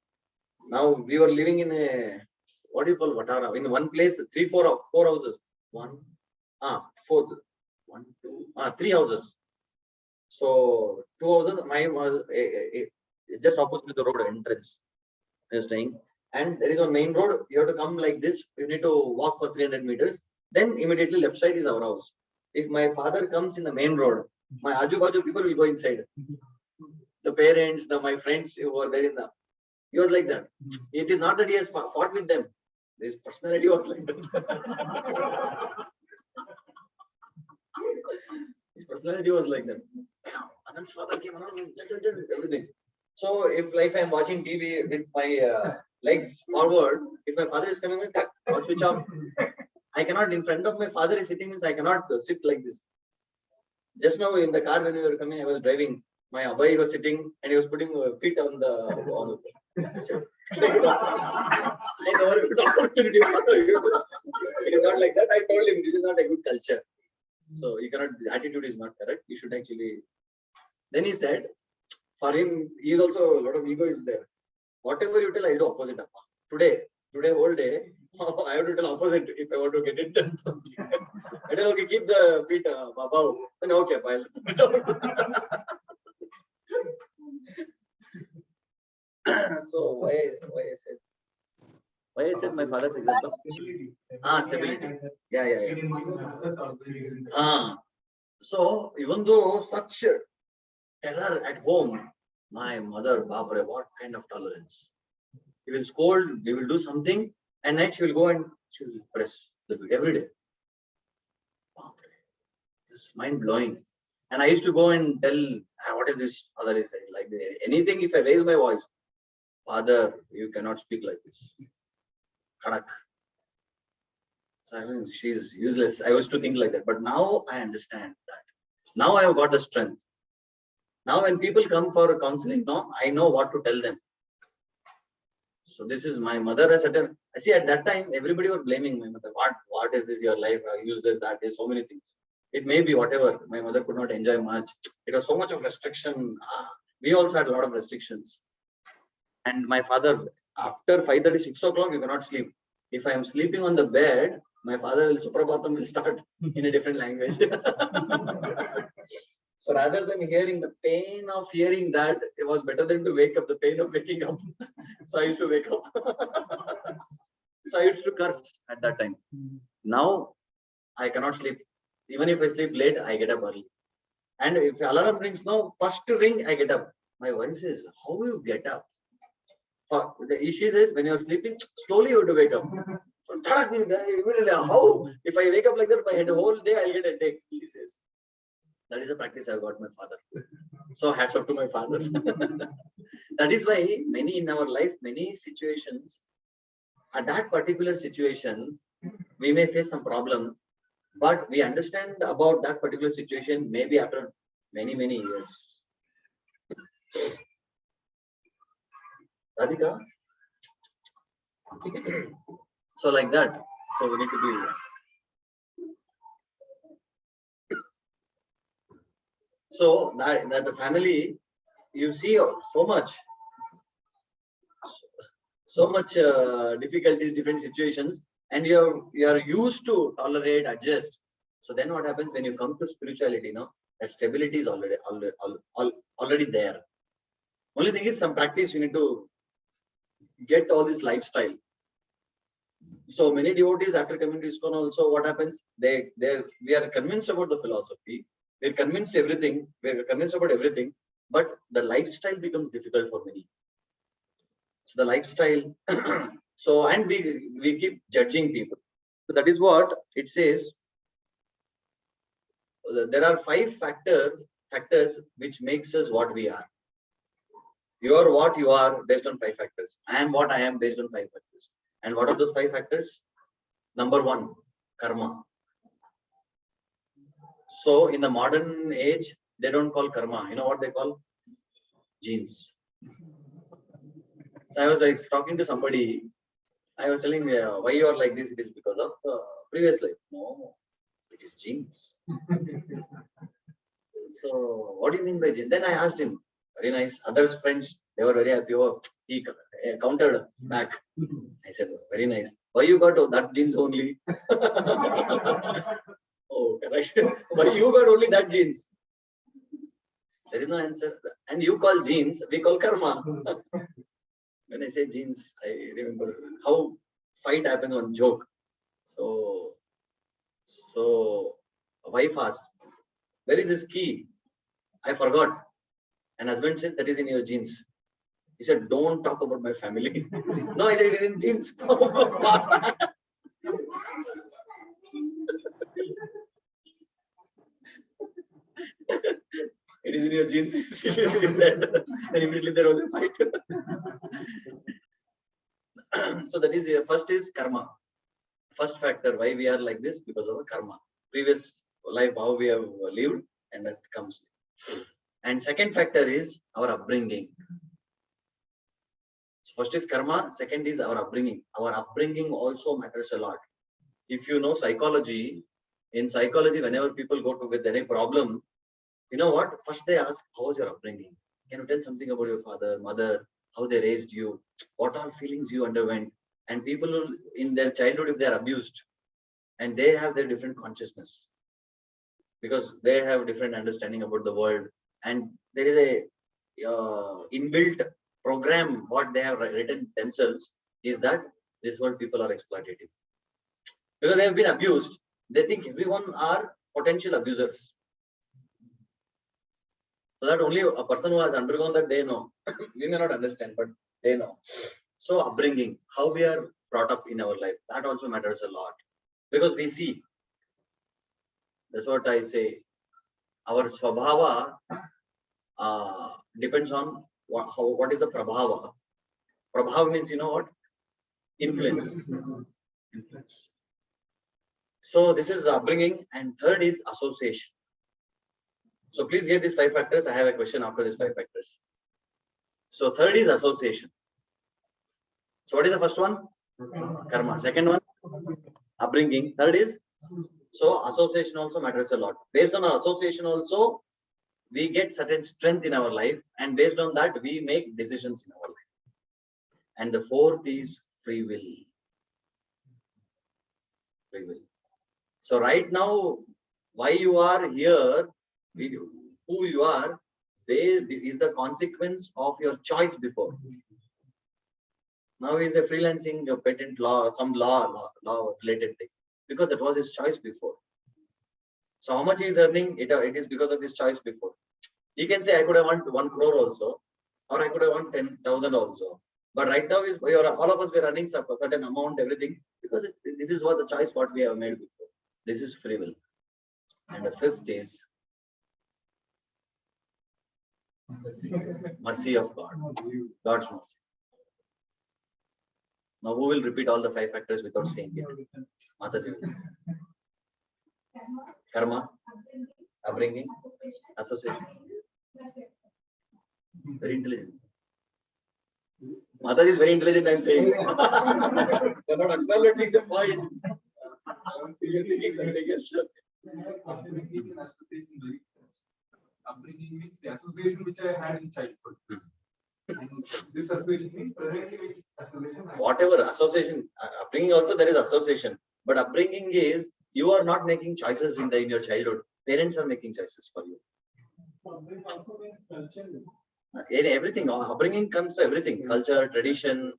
Now we were living in a, what do you call Vatara? In one place, four houses. Three houses. So 2 houses, mine was just opposite the road entrance. You're staying, and there is a main road. You have to come like this. You need to walk for 300 meters. Then immediately left side is our house. If my father comes in the main road, my aju baju people will go inside. The parents, my friends who were there he was like that. It is not that he has fought with them. His personality was like that. His personality was like that. Anand's father came around, everything. So if I'm watching TV with my legs forward, if my father is coming, I'll switch off. I cannot, in front of my father is sitting, means I cannot sit like this. Just now in the car when we were coming, I was driving. My abai was sitting and he was putting feet on the. I never got opportunity. It is not like that. I told him this is not a good culture. So you cannot. The attitude is not correct. You should actually. Then he said, for him, he is also a lot of ego is there. Whatever you tell, I do opposite. Today whole day, I have to tell opposite if I want to get it done. Something. I tell, okay, keep the feet above. Then okay, fine. So why I said my father's example? Stability. Yeah. So even though such terror at home, my mother, Bapre, what kind of tolerance? He will scold, we will do something, and next she will go and she will press the feet every day. Bapre. This is mind blowing. And I used to go and tell, what is this father is saying? Like anything, if I raise my voice, father, you cannot speak like this. Kadak. So I mean, she's useless. I used to think like that, but now I understand that. Now I have got the strength. Now when people come for counseling, I know what to tell them. So this is my mother. I see at that time, everybody was blaming my mother. What is this, your life? I use this, that, there's so many things. It may be whatever. My mother could not enjoy much. It was so much of restriction. We also had a lot of restrictions. And my father, after 5:30, 6 o'clock, you cannot sleep. If I am sleeping on the bed, my father Suprabhatam will start in a different language. So rather than hearing the pain of hearing that, it was better than to wake up, the pain of waking up. So I used to wake up. So I used to curse at that time. Now I cannot sleep. Even if I sleep late, I get up early. And if alarm rings now, first ring, I get up. My wife says, how do you get up? She says, when you're sleeping, slowly you have to wake up. So, how? If I wake up like that, my whole day I'll get a headache, she says. That is a practice I got my father. So hats off to my father. That is why many in our life, many situations, at that particular situation, we may face some problem, but we understand about that particular situation maybe after many, many years. Radhika? So like that. So we need to be. So that the family, you see so much difficulties, different situations, and you are used to tolerate, adjust. So then what happens when you come to spirituality, that stability is already there. Only thing is some practice you need to get all this lifestyle. So many devotees after coming to ISKCON also, what happens? We are convinced about the philosophy. We're convinced everything. We're convinced about everything, but the lifestyle becomes difficult for many. So the lifestyle. So and we keep judging people. So that is what it says. There are 5 factors which makes us what we are. You are what you are based on 5 factors. I am what I am based on 5 factors. And what are those 5 factors? Number 1, karma. So in the modern age, they don't call karma. You know what they call? Genes. So I was talking to somebody. I was telling why you are like this. It is because of previous life. No, it is genes. So what do you mean by genes? Then I asked him. Very nice. Others friends, they were very happy. Oh, he countered back. I said, very nice. Why you got that genes only? Oh, correct. Why you got only that genes? There is no answer. And you call genes, we call karma. When I say genes, I remember how fight happened on joke. So why fast? Where is this key? I forgot. And husband says that is in your genes. He said, don't talk about my family. No, I said it is in genes. It is in your genes. He said. And immediately there was a fight. So that is first is karma. First factor why we are like this, because of our karma. Previous life, how we have lived, and that comes. And second factor is our upbringing. First is karma, second is our upbringing. Our upbringing also matters a lot. If you know psychology, in psychology, whenever people go with any problem, you know what? First they ask, how was your upbringing? Can you tell something about your father, mother, how they raised you, what all feelings you underwent? And people who, in their childhood, if they are abused, and they have their different consciousness, because they have different understanding about the world, and there is a inbuilt program what they have written themselves is that this world people are exploitative, because they have been abused. They think everyone are potential abusers. So that only a person who has undergone that, they know. We may not understand, but they know. So upbringing, how we are brought up in our life, that also matters a lot, because we see. That's what I say. Our swabhava depends on what is the prabhava. Prabhava means, you know what? Influence. Influence. So this is upbringing, and third is association. So please get these 5 factors. I have a question after these 5 factors. So third is association. So what is the first one? Karma. Second one, upbringing. Third is, so association also matters a lot. Based on our association also, we get certain strength in our life, and based on that, we make decisions in our life. And the fourth is free will. Free will. So right now, why you are here, who you are, there is the consequence of your choice before. Now he is a freelancing patent law, some law related thing, because that was his choice before. So how much he is earning, it is because of his choice before. He can say, I could have won 1 crore also, or I could have won 10,000 also. But right now, all of us were earning a certain amount, everything, because this is what the choice what we have made before. This is free will. And the fifth is mercy of God, God's mercy. Now, who will repeat all the 5 factors without saying it? Mataji. Karma, upbringing, association. Very intelligent. Mataji is very intelligent, I am saying. You are not acknowledging the point. You are thinking something else. Upbringing means the association which I had in childhood. And this association means presently which association. Whatever association, upbringing also there is association, but upbringing is you are not making choices in your childhood. Parents are making choices for you. So this also means culture. In everything, upbringing comes to everything. Culture, tradition,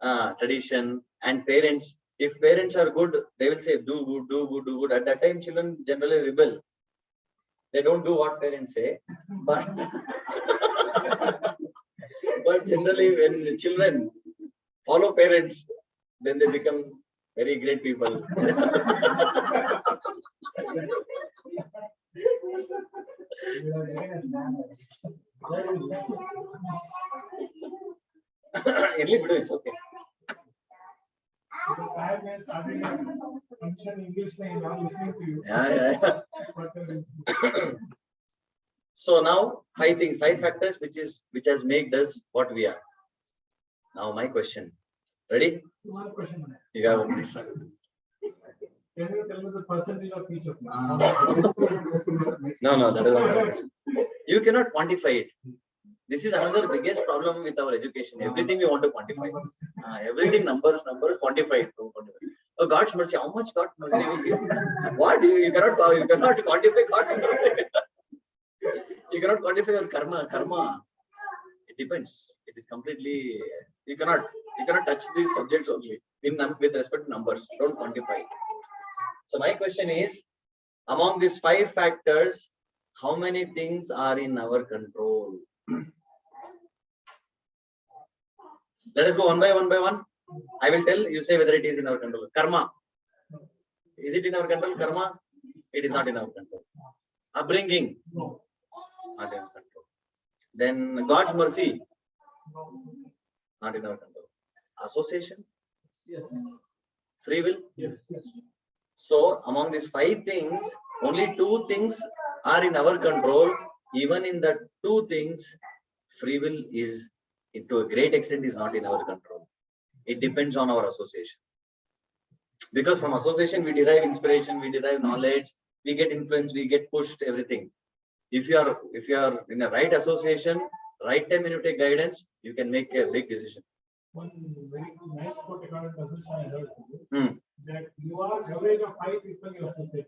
and parents. If parents are good, they will say do good, do good, do good. At that time, children generally rebel. They don't do what parents say, but but generally when the children follow parents, then they become very great people. It's okay. The time when starting function English and now listening to you. Yeah. So now 5 things, 5 factors which has made us what we are. Now my question. Ready? One question. You have one. Can you tell me the percentage of each of them? No, that is not my question. You cannot quantify it. This is another biggest problem with our education. Everything we want to quantify. Everything numbers, quantify it. Oh, God's mercy. How much God's mercy will give? What? You cannot quantify God's mercy. You cannot quantify your karma. It depends. It is completely. You cannot touch these subjects only with respect to numbers. Don't quantify it. So my question is, among these 5 factors, how many things are in our control? Let us go one by one. I will tell you, say whether it is in our control. Karma. Is it in our control? Karma? It is not in our control. Upbringing? No. Not in our control. Then God's mercy? Not in our control. Association? Yes. Free will? Yes. So among these 5 things, only 2 things are in our control. Even in the 2 things, free will is, to a great extent, is not in our control. It depends on our association. Because from association, we derive inspiration, we derive knowledge, we get influence, we get pushed, everything. If you are in a right association, right time when you take guidance, you can make a big decision. One very nice quote about association I heard that you are average of 5 people you associate.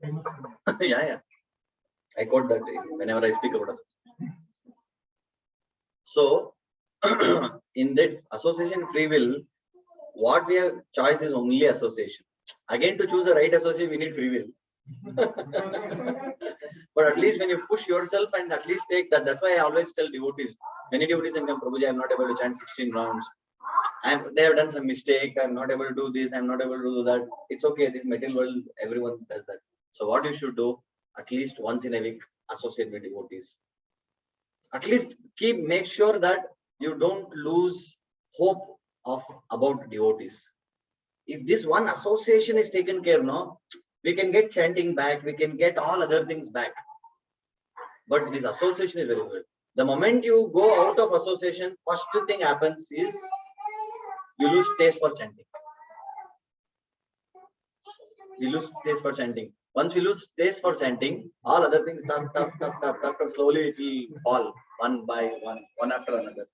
Famous. Yeah. I quote that whenever I speak about association. So, in that association free will, what we have choice is only association. Again, to choose a right association, we need free will. But at least when you push yourself and at least take that, that's why I always tell devotees, many devotees can come, Prabhuji, I'm not able to chant 16 rounds. And they have done some mistake. I'm not able to do this. I'm not able to do that. It's okay. This material world, everyone does that. So what you should do, at least once in a week, associate with devotees. At least make sure that you don't lose hope about devotees. If this one association is taken care of, we can get chanting back, we can get all other things back. But this association is very good. The moment you go out of association, first thing happens is you lose taste for chanting. We lose taste for chanting. Once we lose taste for chanting, all other things start slowly it will fall one by one after another.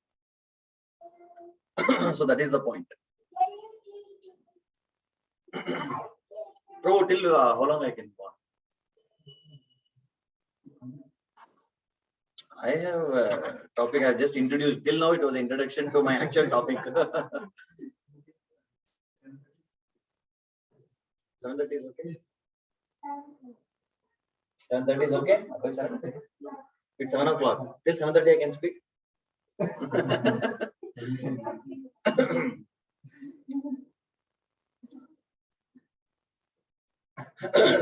So that is the point. Bro, till how long I can go on? I have a topic I just introduced. Till now, it was an introduction to my actual topic. 7:30 is okay? 7:30 is okay? It's 7 o'clock. Till 7:30 I can speak.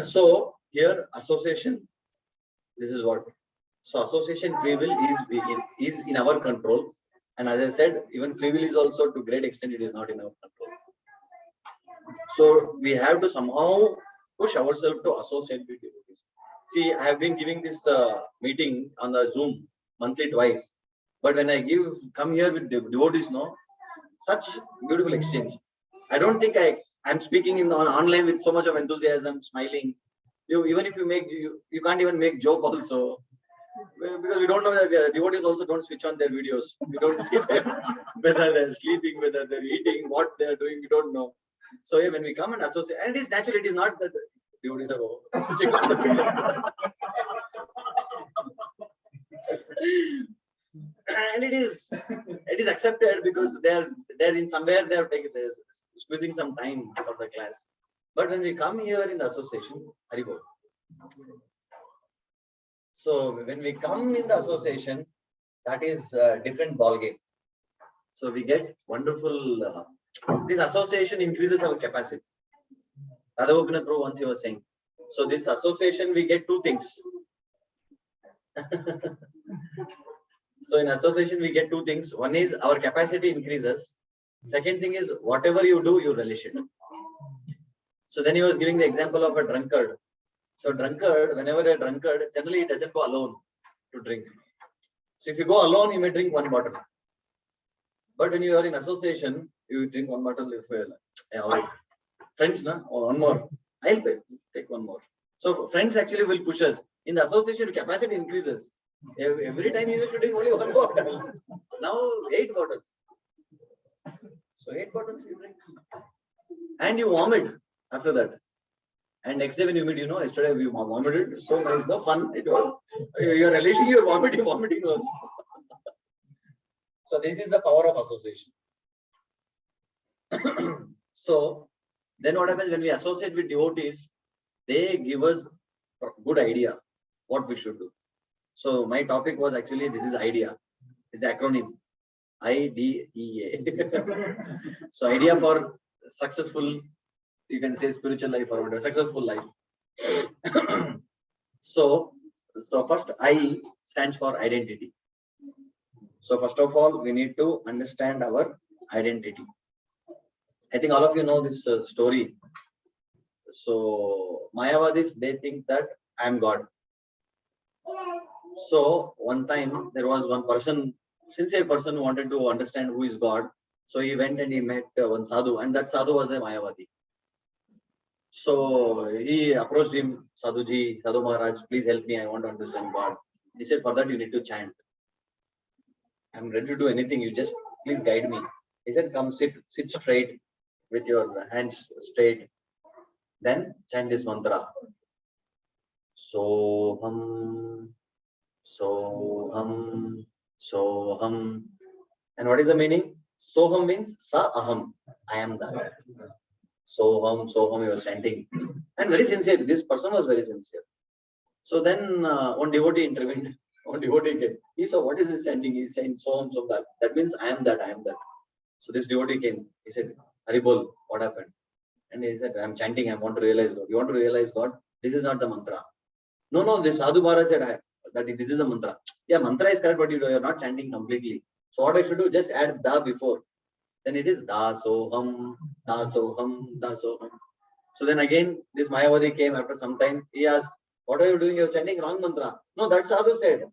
So here association, this is what. So association free will is in our control, and as I said, even free will is also to great extent it is not in our control. So we have to somehow push ourselves to associate with devotees. See, I have been giving this meeting on the Zoom monthly twice, but when I come here with devotees, such beautiful exchange. I don't think I'm speaking online with so much of enthusiasm, smiling. Even if you can't even make joke also, because we don't know that devotees also don't switch on their videos. We don't see them whether they're sleeping, whether they're eating, what they're doing. We don't know. So yeah, when we come and associate, and it is natural, it is not that devotees are and it is accepted because they're in somewhere they're taking this, squeezing some time for the class. But when we come here in the association, Haribol. So when we come in the association, that is a different ball game. So we get wonderful. This association increases our capacity. Radhavogopinath Prabhu once he was saying. So this association we get two things. So in association we get two things. One is our capacity increases. Second thing is whatever you do, you relish it. So then he was giving the example of a drunkard. So drunkard, whenever a drunkard, generally he doesn't go alone to drink. So if you go alone, you may drink one bottle. But when you are in association, you drink one bottle. If all friends, na, or one more, I'll pay. Take one more. So friends actually will push us. In the association, capacity increases. Every time you used to drink only one bottle. Now 8 bottles. So 8 bottles you drink. And you vomit after that. And next day when you meet, yesterday we vomited. So nice, no fun. It was. You're relishing your vomiting also. So this is the power of association. So then what happens when we associate with devotees, they give us a good idea what we should do. So my topic was actually, this is idea. It's acronym. IDEA. So idea for successful, you can say spiritual life or whatever, successful life. So first I stands for identity. So first of all, we need to understand our identity. I think all of you know this story. So Mayavadis, they think that I am God. So one time there was one person, sincere person, who wanted to understand who is God. So he went and he met one sadhu, and that sadhu was a Mayavadi. So he approached him, Sadhuji, Sadhu Maharaj, please help me, I want to understand God. He said, for that you need to chant. I'm ready to do anything, you just please guide me. He said, come sit straight with your hands straight. Then chant this mantra. Soham, Soham, Soham. And what is the meaning? Soham means Sa Aham. I am that. Soham, Soham, he was chanting. And very sincere. This person was very sincere. So then one devotee intervened. One devotee came. He saw, what is this chanting? He's saying Soham, Soham, that. That means I am that, I am that. So this devotee came. He said, Haribol, what happened? And he said, I'm chanting, I want to realize God. You want to realize God? This is not the mantra. No, this Sadhu Maharaj said that this is the mantra. Yeah, mantra is correct, but you're not chanting completely. So what I should do, just add da before. Then it is da soham, da soham, da soham. So then again, this Mayavadi came after some time. He asked, what are you doing? You're chanting wrong mantra. No, that Sadhu said.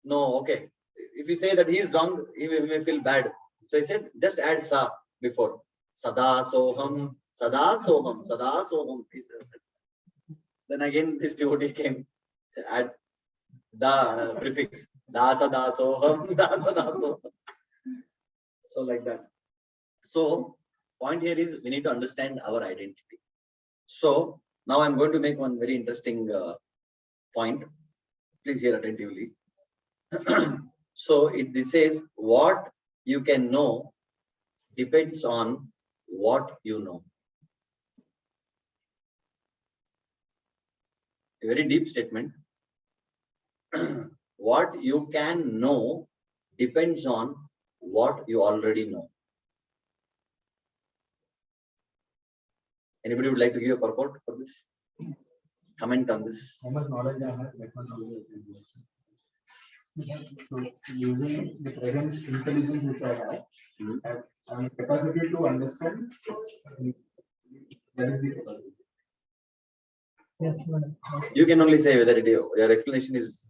No, okay. If you say that he is wrong, he may feel bad. So he said, just add sa before. Sada soham, sada soham, sada soham. He said. Then again, this devotee came. Said, add da prefix. Da sada soham, da sada soham. So like that. So point here is we need to understand our identity. So now I'm going to make one very interesting point. Please hear attentively. So this says what you can know depends on what you know. A very deep statement. What you can know depends on what you already know. Anybody would like to give a purport for this? Comment on this. How much knowledge I have, that much knowledge I can. So using the present intelligence which I have, I have capacity to understand. That is the capacity. Yes, madam. You can only say whether your explanation is,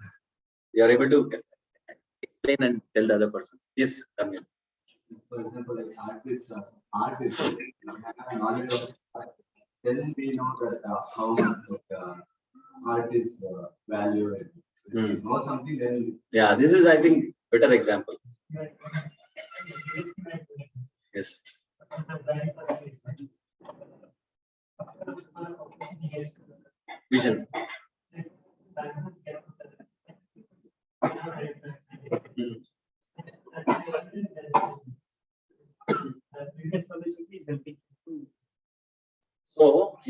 you are able to explain and tell the other person. Yes, come here. For example, like artist, knowledge of art, then we know that how much art is valued. If we know something, then Yeah, this is, I think, better example. Yes.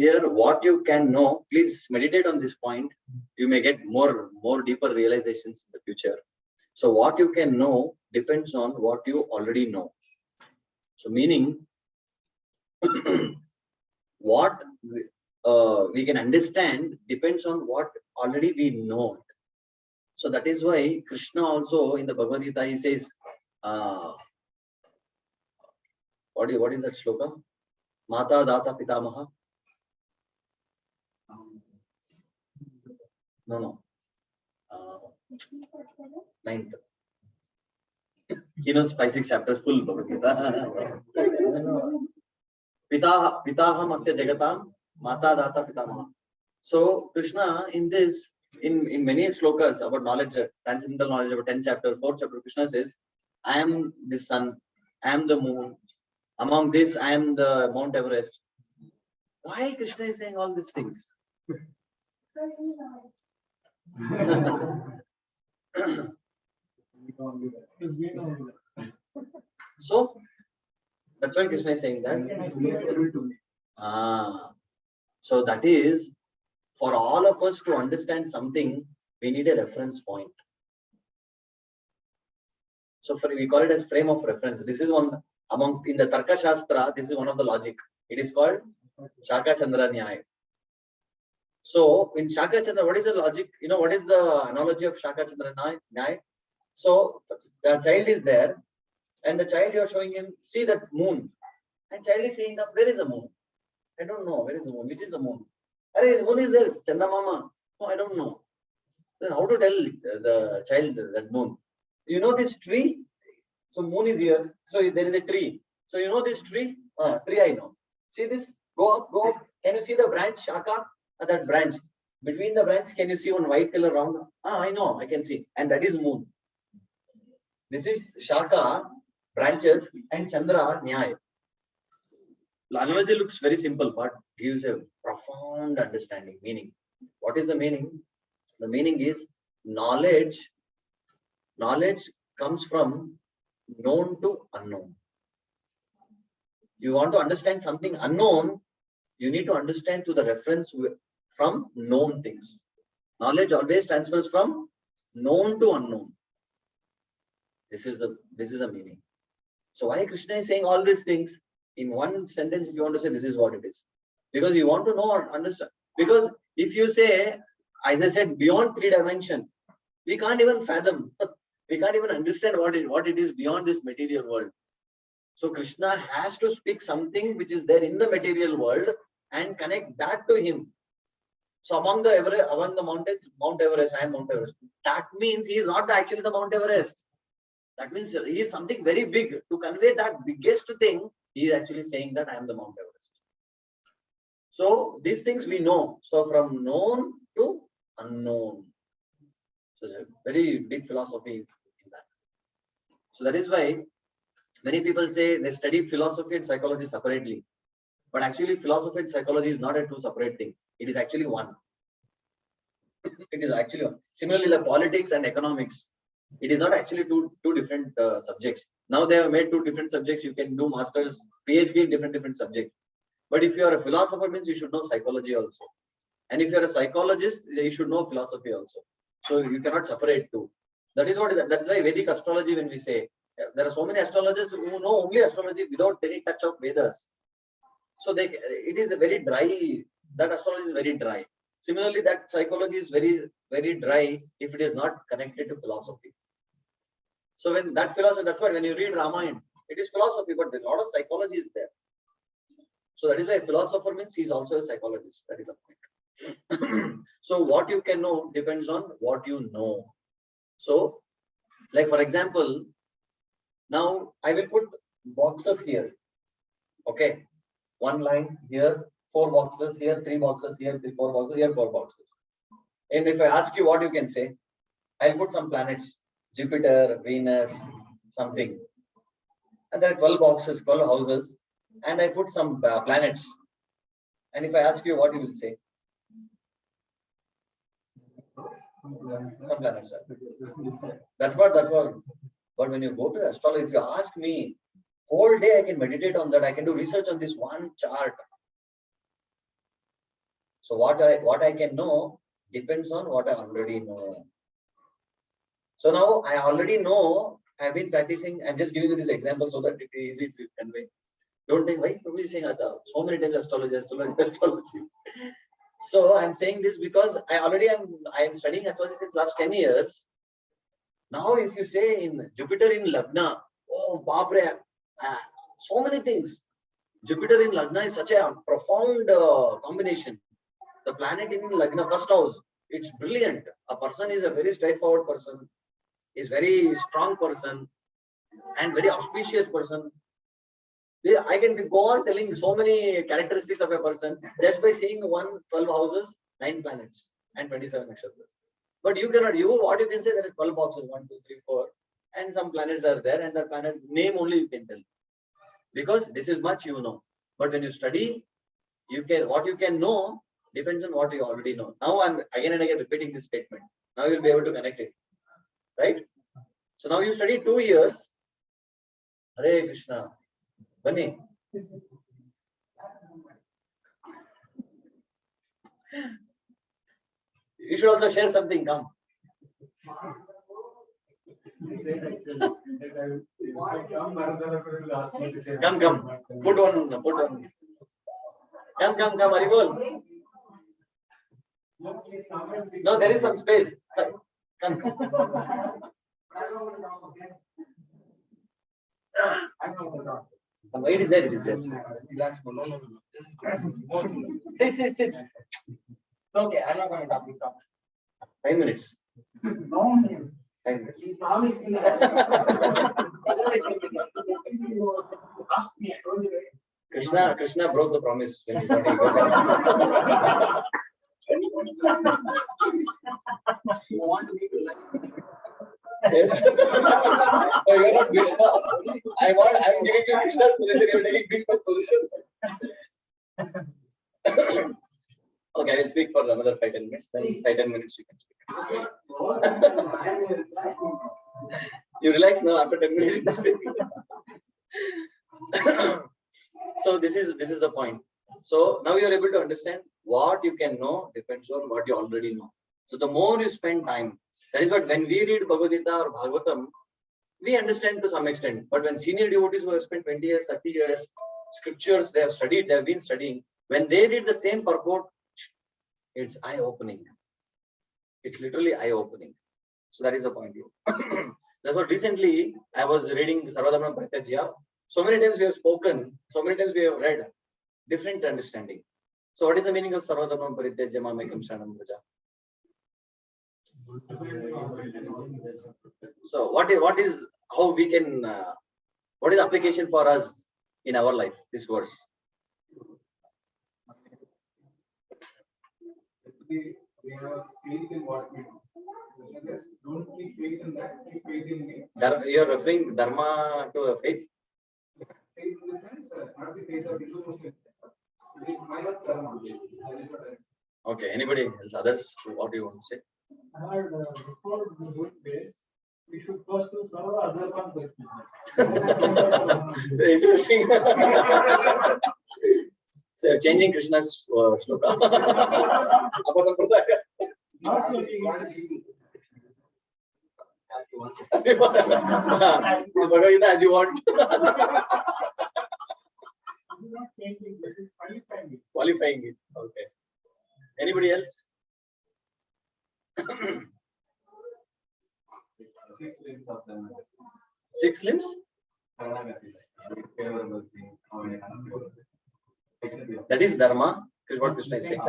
here what you can know, please meditate on this point. You may get more deeper realizations in the future. So what you can know depends on what you already know. So meaning what we can understand depends on what already we know. So that is why Krishna also in the Bhagavad Gita, he says, what is that sloka? Mata Data Pitamaha. No. Ninth. He knows 5-6 chapters full Bhagavad Gita. Pitaham asya jagatam Mata Data Pitamaha. So Krishna in this, in many slokas about knowledge, transcendental knowledge, about 10th chapter, 4th chapter, Krishna says, I am the sun, I am the moon. Among this, I am the Mount Everest. Why Krishna is saying all these things? So that's why Krishna is saying that. So that is, for all of us to understand something, we need a reference point. So we call it as frame of reference. This is one among in the Tarka Shastra. This is one of the logic. It is called Shaka Chandra Nyaya. So in Shaka Chandra, what is the logic? You know what is the analogy of Shaka Chandra Nyaya? So the child is there, and the child you are showing him, see that moon, and child is saying, where is the moon? I don't know. Where is the moon? Which is the moon? The moon is there. Chanda Mama. No, I don't know. Then how to tell the child that moon? You know this tree? So moon is here. So there is a tree. So you know this tree? Tree I know. See this? Go up, go up. Can you see the branch, Shaka? That branch. Between the branch, can you see one white color round? I know, I can see. And that is moon. This is Shaka, branches, and Chandra, Nyaya. The analogy looks very simple, but gives a profound understanding, meaning. What is the meaning? The meaning is knowledge. Knowledge comes from known to unknown. You want to understand something unknown, you need to understand to the reference from known things. Knowledge always transfers from known to unknown. This is the meaning. So why Krishna is saying all these things in one sentence? If you want to say this is what it is, because you want to know or understand. Because if you say, as I said, beyond 3 dimensions, we can't even fathom. We can't even understand what it is beyond this material world. So Krishna has to speak something which is there in the material world and connect that to him. So among the mountains, Mount Everest, I am Mount Everest. That means he is not actually the Mount Everest. That means he is something very big. To convey that biggest thing, he is actually saying that I am the Mount Everest. So these things we know. So from known to unknown. So it's a very big philosophy in that. So that is why many people say they study philosophy and psychology separately. But actually philosophy and psychology is not a two separate thing. It is actually one. It is actually one. Similarly, the politics and economics, it is not actually two different subjects. Now they have made 2 different subjects. You can do masters, PhD in different subjects. But if you are a philosopher, means you should know psychology also. And if you are a psychologist, you should know philosophy also. So you cannot separate 2. That is what is. That's why Vedic astrology, when we say, there are so many astrologers who know only astrology without any touch of Vedas. So it is a very dry. That astrology is very dry. Similarly, that psychology is very, very dry if it is not connected to philosophy. So when that philosophy, that's why when you read Ramayana, it is philosophy, but a lot of psychology is there. So that is why a philosopher means he is also a psychologist. That is a point. So what you can know depends on what you know. So, like for example, now I will put boxes here. Okay, 1 line here, 4 boxes here, 3 boxes here, 4 boxes here, 4 boxes. And if I ask you what you can say, I'll put some planets, Jupiter, Venus, something. And there are 12 boxes, 12 houses, and I put some planets. And if I ask you what you will say? Some planets. That's what. But when you go to astrology, if you ask me, whole day I can meditate on that. I can do research on this one chart. So what I can know depends on what I already know. So now I already know, I've been practicing. I'm just giving you this example so that it is easy to convey. Don't think why Prabhu is saying so many times astrology. So I'm saying this because I am studying astrology since last 10 years. Now if you say in Jupiter in Lagna, oh Bapre, so many things. Jupiter in Lagna is such a profound combination. The planet in Lagna, first house, it's brilliant. A person is a very straightforward person, is very strong person, and very auspicious person. I can go on telling so many characteristics of a person just by seeing 12 houses, 9 planets, and 27 nakshatras. But you cannot, what you can say, there are 12 boxes, 1, 2, 3, 4, and some planets are there, and the planet name only you can tell. Because this is much you know. But when you study, what you can know depends on what you already know. Now I'm again and again repeating this statement. Now you'll be able to connect it. Right? So now you study 2 years. Hare Krishna. Bunny. You should also share something. Come. Come. Put one. Come, Haribol. No, there is some space. Come. It is there. Sit. Okay, I'm not going to talk. 5 minutes. No, 5 minutes. he promised me. Krishna broke the promise when he got it. You want me to like. Yes. No, you're not Krishna. I'm giving you Krishna's position, you're taking Krishna's position. Okay, I will speak for another 5-10 minutes. Then 5-10 minutes you can speak. You relax now, after 10 minutes you speak. So this is the point. So now you are able to understand what you can know depends on what you already know. So the more you spend time, that is what when we read Bhagavad Gita or Bhagavatam, we understand to some extent. But when senior devotees who have spent 20 years, 30 years, scriptures they have been studying, when they read the same purport, it's eye-opening. It's literally eye-opening. So that is the point. That's what recently I was reading Sarvadharma Parityajya. So many times we have spoken, so many times we have read, different understanding. So what is the meaning of Sarvadharma Parityajya Mamekam Sharanam Vraja? So what is how we can what is the application for us in our life, this verse? We have faith in what we do. Don't keep faith in that, keep faith in me. You are referring dharma to a faith? Faith in the sense, not the faith of Hindu Muslim. My dharma. That is what I. Okay, anybody else? Others, what do you want to say? I heard before we do this, we should first do Sarva Adharkan Parityajya. So interesting. So changing Krishna's shloka. Not changing Bhagavad Gita as you want. not changing, but it's qualifying it. Qualifying it. Okay. Anybody else? 6 limbs of them. 6 limbs? That is dharma. What Krishna is saying.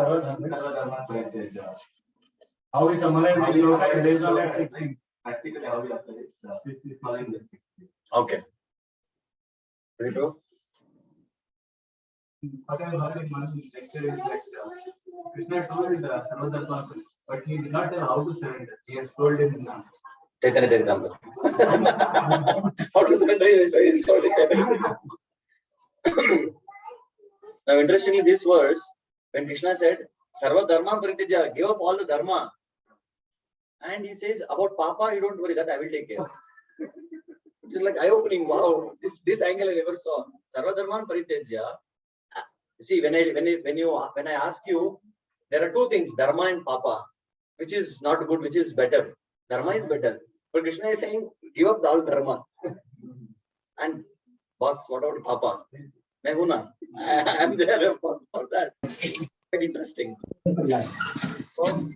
How we summarize the shloka based on that 16. Practically, how we apply it, following the 6. Okay. Very true. What I heard in one lecture is that Krishna told Sarvadharma, but he did not tell how to surrender. He has told him Chaitanya Charitamrita. How to surrender is called Chaitanya Charitamrita. Now, interestingly, this verse, when Krishna said, Sarva Dharma Parityaja, give up all the dharma. And he says, about Papa, you don't worry, that I will take care. It's like eye-opening. Wow, this angle I never saw. Sarva Dharma Parityaja. See, when I ask you, there are two things, dharma and papa, which is not good, which is better. Dharma is better. But Krishna is saying, give up all dharma. And boss, what about papa? I am there for that. Quite interesting. So,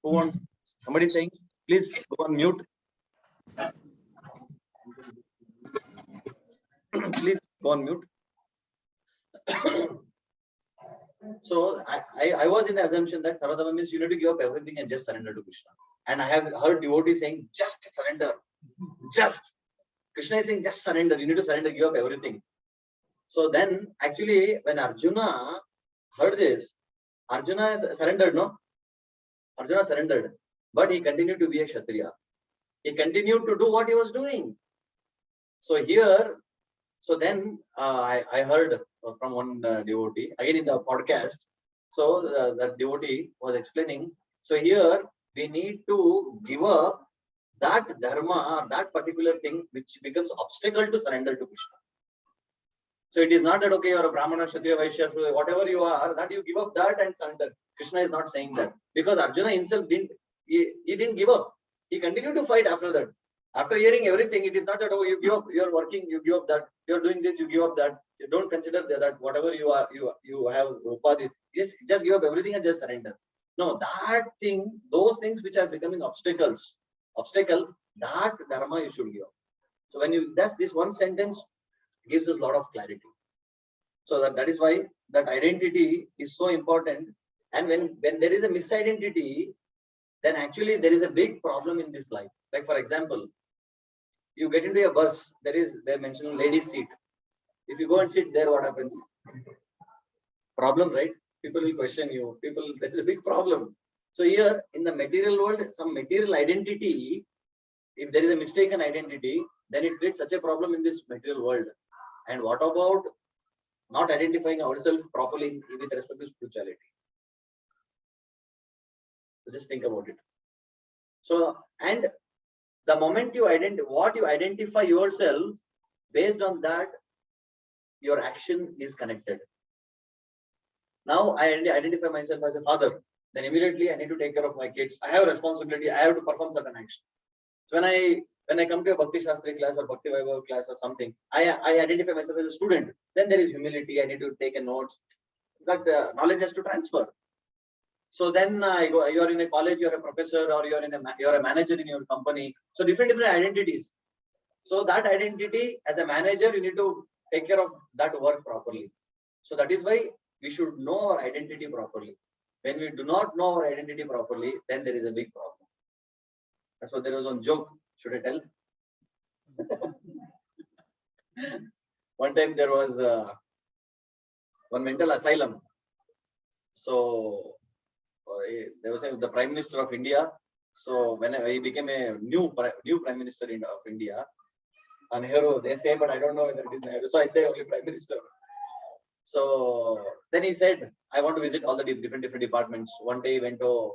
who wants? Somebody saying, please go on mute. Please go on mute. So I was in the assumption that Sarvadharma means you need to give up everything and just surrender to Krishna. And I have heard devotees saying, just surrender. Just. Krishna is saying, just surrender. You need to surrender, give up everything. So then, actually, when Arjuna heard this, Arjuna surrendered, no? Arjuna surrendered. But he continued to be a Kshatriya. He continued to do what he was doing. So here, so then I heard from one devotee, again in the podcast. So that devotee was explaining. So here we need to give up that dharma, that particular thing which becomes obstacle to surrender to Krishna. So it is not that, okay, you're a Brahmana, Kshatriya, Vaishya, whatever you are, that you give up that and surrender. Krishna is not saying that. Because Arjuna himself didn't give up. He continued to fight after that. After hearing everything, it is not that, oh, you give up, you're working, you give up that, you're doing this, you give up that. You don't consider that whatever you are, you have upadhi, just give up everything and just surrender. No, that thing, those things which are becoming obstacle, that dharma you should give up. So when you, that's this one sentence gives us a lot of clarity. So that is why that identity is so important. And when there is a misidentity, then actually there is a big problem in this life. Like for example, you get into a bus, they mention ladies seat. If you go and sit there, what happens? Problem, right? People will question you. There is a big problem. So here in the material world, some material identity, if there is a mistaken identity, then it creates such a problem in this material world. And what about not identifying ourselves properly with respect to spirituality? So just think about it. So, and the moment you identify yourself, based on that, your action is connected. Now I identify myself as a father, then immediately I need to take care of my kids. I have a responsibility. I have to perform certain action. So when I come to a Bhakti Shastri class or Bhakti Vaibhav class or something, I identify myself as a student. Then there is humility. I need to take a notes. That knowledge has to transfer. So then you're in a college, you're a professor, or you're a manager in your company. So different identities. So that identity as a manager, you need to take care of that work properly. So that is why we should know our identity properly. When we do not know our identity properly, then there is a big problem. That's what there was one joke. Should I tell? One time there was one mental asylum. So there was the Prime Minister of India. So when he became a new Prime Minister of India, and Nehru, they say, but I don't know whether it is Nehru. So I say only Prime Minister. So then he said, I want to visit all the different departments. One day he went to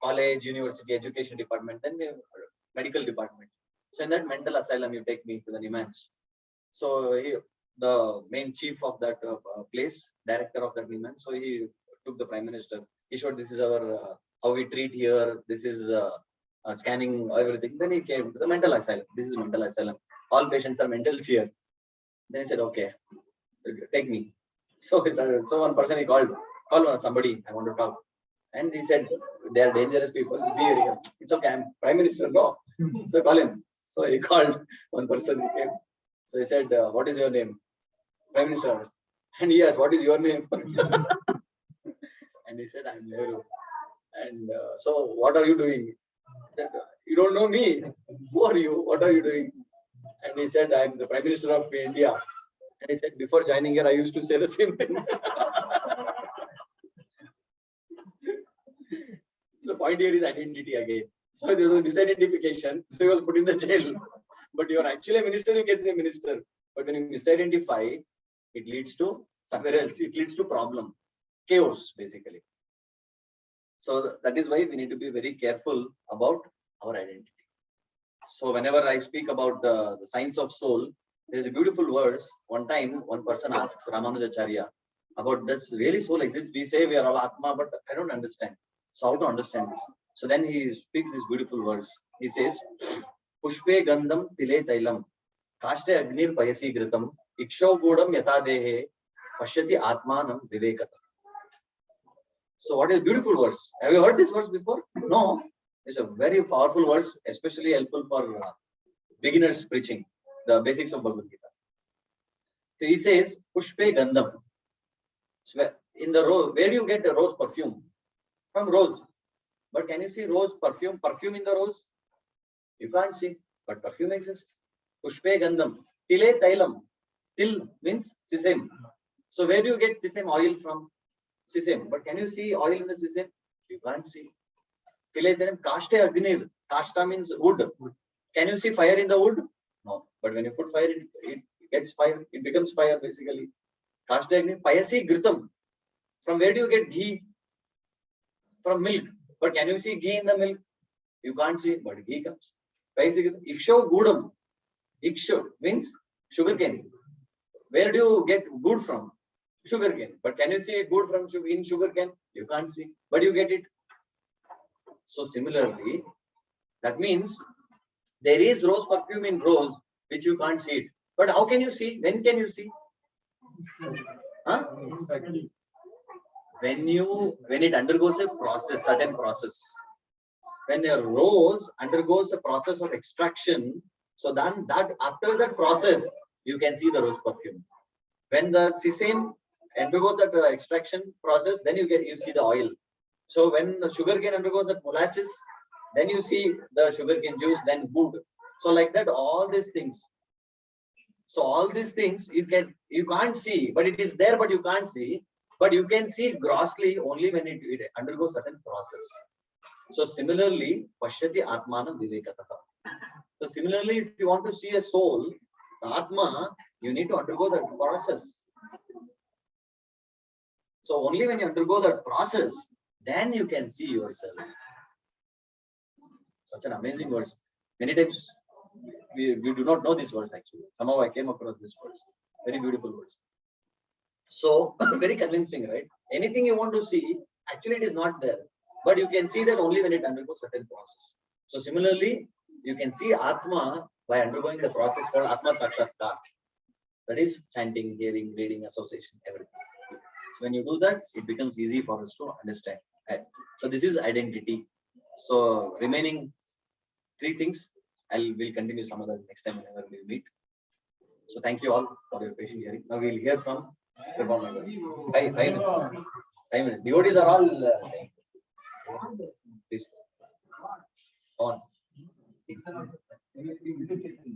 college, university, education department, then medical department. So in that mental asylum, you take me to the Nimans. So the main chief of that place, director of that Nimans, so he took the Prime Minister. He showed, this is our how we treat here. This is scanning everything. Then he came to the mental asylum. This is mental asylum. All patients are mentals here. Then he said, okay, take me. So one person he called somebody, I want to talk. And he said, they are dangerous people. It's okay, I'm Prime Minister, no. So call him. So he called one person, he came. So he said, what is your name? Prime Minister asked. And he asked, what is your name? And he said, I'm Nehru. And so what are you doing? He said, you don't know me. Who are you? What are you doing? And he said, I'm the Prime Minister of India. And he said, before joining here, I used to say the same thing. So point here is identity again. So there was a misidentification. So he was put in the jail. But you're actually a minister, you can say minister. But when you misidentify, it leads to somewhere else. It leads to problem. Chaos, basically. So that is why we need to be very careful about our identity. So whenever I speak about the science of soul, there is a beautiful verse. One time, one person asks Ramanujacharya, about does really soul exist? We say we are all Atma, but I don't understand. So how to understand this? So then he speaks this beautiful verse. He says, Pushpe Gandham Tile Tailam, Kashte Agnir Payasi Gritam, Ikshav Gudam Yatadehe, Pashyati Atmanam Vivekata. So what is beautiful verse? Have you heard this verse before? No. It's a very powerful verse, especially helpful for beginners preaching the basics of Bhagavad Gita. So he says, Pushpe Gandham. So in the rose, where do you get the rose perfume? From rose. But can you see rose perfume? Perfume in the rose? You can't see, but perfume exists. Pushpe Gandham. Tile Tailam. Til means sesame. So where do you get sesame oil from? Sesame. But can you see oil in the sesame? You can't see. Tile Tailam. Kashte Agnir. Kashta means wood. Can you see fire in the wood? No. But when you put fire, it gets fire. It becomes fire basically. Kashte Agnir. Payasi Gritam. From where do you get ghee? From milk. But can you see ghee in the milk? You can't see, but ghee comes. Basically, Ikshav Gudam. Ikshav means sugarcane. Where do you get good from? Sugarcane. But can you see good from in sugarcane? You can't see, but you get it. So similarly, that means there is rose perfume in rose, which you can't see it. But how can you see? When can you see? Huh? When it undergoes a process, certain process. When a rose undergoes a process of extraction, so then that after that process, you can see the rose perfume. When the sesame undergoes that extraction process, then you see the oil. So when the sugarcane undergoes that molasses, then you see the sugarcane juice, then wood. So like that, all these things. So all these things you can't see, but it is there, but you can't see. But you can see grossly only when it undergoes certain process. So similarly, Pashyati Atmanam Vivekataha. So similarly, if you want to see a soul, the Atma, you need to undergo that process. So only when you undergo that process, then you can see yourself. Such an amazing verse. Many times we do not know this verse actually. Somehow I came across this verse. Very beautiful verse. So very convincing, right? Anything you want to see, actually it is not there. But you can see that only when it undergoes certain process. So similarly, you can see Atma by undergoing the process called Atma Sakshatkar. That is chanting, hearing, reading, association, everything. So when you do that, it becomes easy for us to understand. So this is identity. So remaining 3 things, we'll continue some other next time whenever we meet. So thank you all for your patient hearing. Now we'll hear from 5 minutes. Devotees are all saying. Please. On.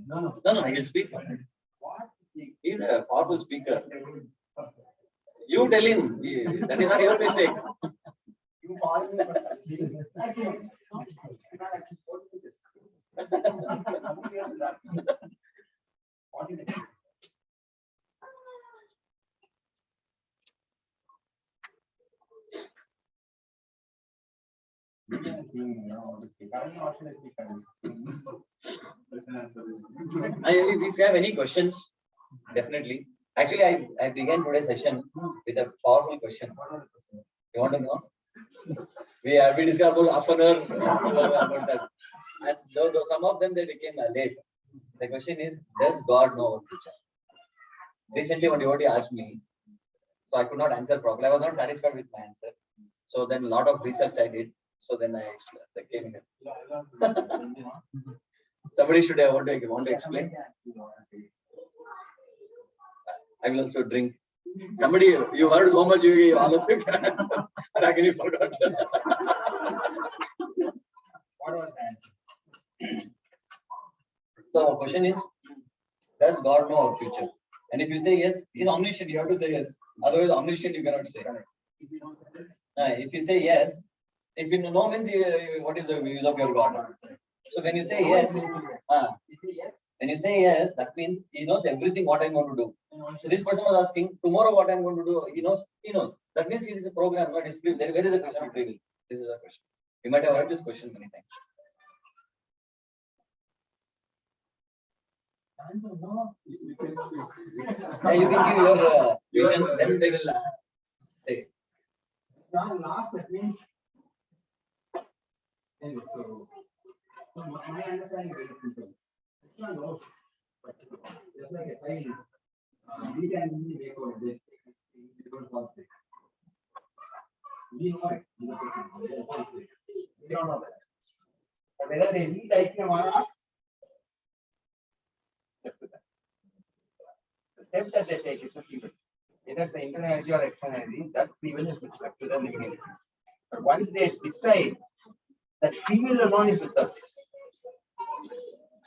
No, I will speak for him. He's a powerful speaker. You tell him, that is not your mistake. If you have any questions, definitely. Actually, I began today's session with a powerful question. You want to know? We discussed about half an hour about that. And though some of them they became late. The question is, does God know our future? Recently, one devotee asked me, so I could not answer properly. I was not satisfied with my answer. So then a lot of research I did. So then I came here. Somebody should want to explain. I will also drink. Somebody, you heard so much, all of you can answer. And I can forgot. What was the answer? So the question is, does God know our future? And if you say yes, he's omniscient, you have to say yes. Otherwise, omniscient you cannot say. If you say yes, if you know means what is the use of your God? So when you say yes, when you say yes, that means he knows everything what I'm going to do. So this person was asking tomorrow what I'm going to do. He knows. That means it is a program. Where is a question of free will? This is a question. You might have heard this question many times. You can give your vision, then they will say. Now, last, that means. Anyway, so my understanding is very simple. Krishna knows, but just like a child, we can easily make out this. We don't fall sick. We know it. We don't fall sick. We don't know that. But whether they need ice cream or not, step to that. The step that they take is a free will. Either the internal energy or external energy, that free will is with respect to the living entity. But once they decide that free will alone is with us,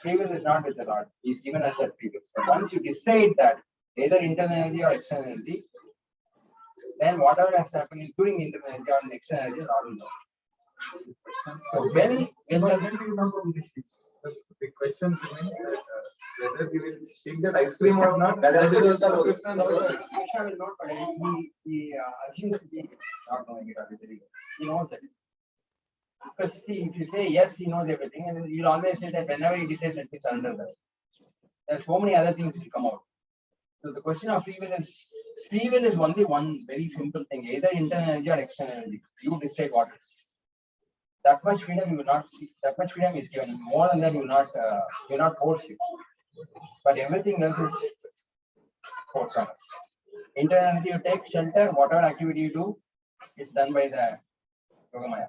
free will is not with the Lord. He's given us that free will. But once you decide that either internal energy or external energy, then whatever has happened, including internal energy or external energy, is all in love. So when the question remains that whether we will take that ice cream or not, that is also Krishna knows. Krishna will not, but he assumes to be not knowing it already. He knows it. Because see, if you say yes, he knows everything, and then you'll always say that whenever he decides, let me surrender that. There's so many other things to come out. So the question of free will is only one very simple thing, either internal energy or external energy. You decide what it is. That much freedom you will not. That much freedom is given. More than that, you will not force you. But everything else is forced on us. Internal energy, you take shelter. Whatever activity you do, it's done by the Yogamaya.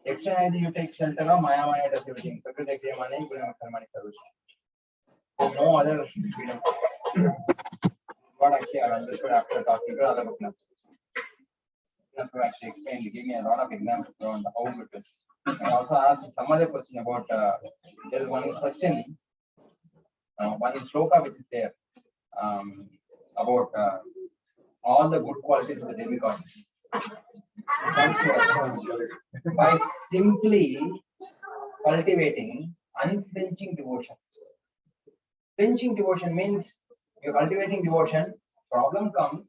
External energy, you take shelter of Maya does everything. There's no other freedom. What actually I understood after talking to other book. Actually explained, he gave me a lot of examples on how it is. I also asked some other question about there's one question, one sloka which is there about all the good qualities of the demigods. By simply cultivating unflinching devotion. Flinching devotion means you're cultivating devotion, problem comes,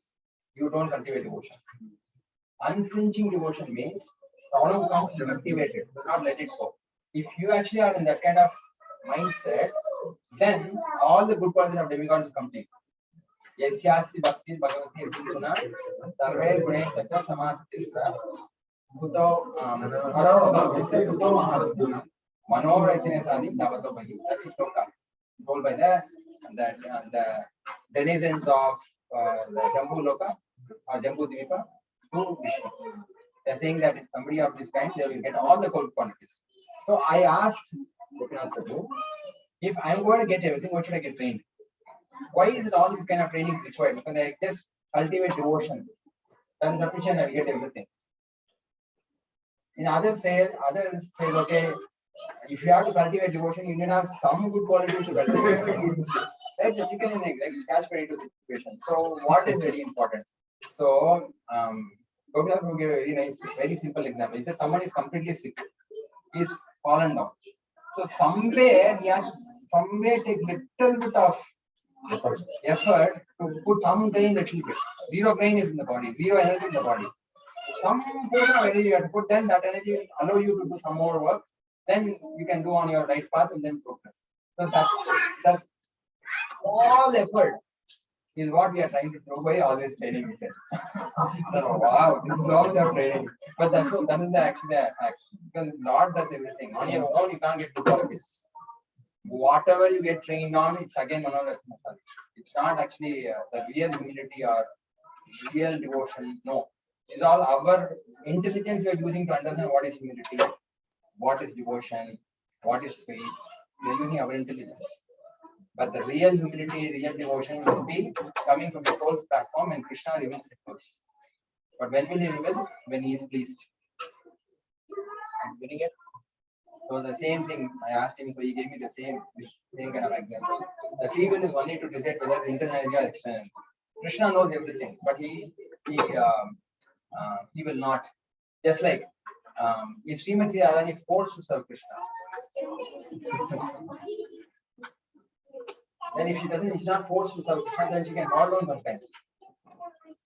you don't cultivate devotion. Unflinching devotion means problem comes, you cultivate it, do not let it go. If you actually are in that kind of mindset, then all the good qualities of demigods will complete. Yasyasi bhakti bhagavati arjuna sarve gune satya samasthita kuto manorachane sadi davato bhaji. That's the sloka told by the denizens of the Jambu Loka or Jambu Dvipa to Vishnu. They are saying that if somebody of this kind, they will get all the good qualities. So I asked Gopinath Prabhu, if I'm going to get everything, what should I get trained? Why is it all this kind of training is required? Because I just cultivate devotion. Then sufficient, I will get everything. In others say, okay, if you have to cultivate devotion, you need to have some good qualities to cultivate. Like the chicken and egg, like catch 22 situation. So what is very important? So Gopinath will give a very nice, very simple example. He said someone is completely sick. He's fallen down. So somewhere he has take little bit of effort to put some gain, little bit. Zero gain is in the body, zero energy in the body. Some portion of energy you have to put, then that energy will allow you to do some more work. Then you can go on your right path and then progress. So that small effort is what we are trying to do by always training with it. Wow, this is all your training. But that is actually the action. Because Lord does everything. On your own, you can't get to all of this. Whatever you get trained on, it's again Manorachana. It's not actually the real humility or real devotion. No. It's all our intelligence we are using to understand what is humility, what is devotion, what is faith. We are using our intelligence. But the real humility, real devotion will be coming from the soul's platform, and Krishna reveals it to us. But when will he reveal? When he is pleased. I'm getting it? So the same thing I asked him, so he gave me the same kind of example. The free will is only to decide whether internal energy or external. Krishna knows everything, but he will not. Just like is Srimati Radharani forced to serve Krishna? Then if she doesn't, she's not forced to serve Krishna, then she can fall down sometimes.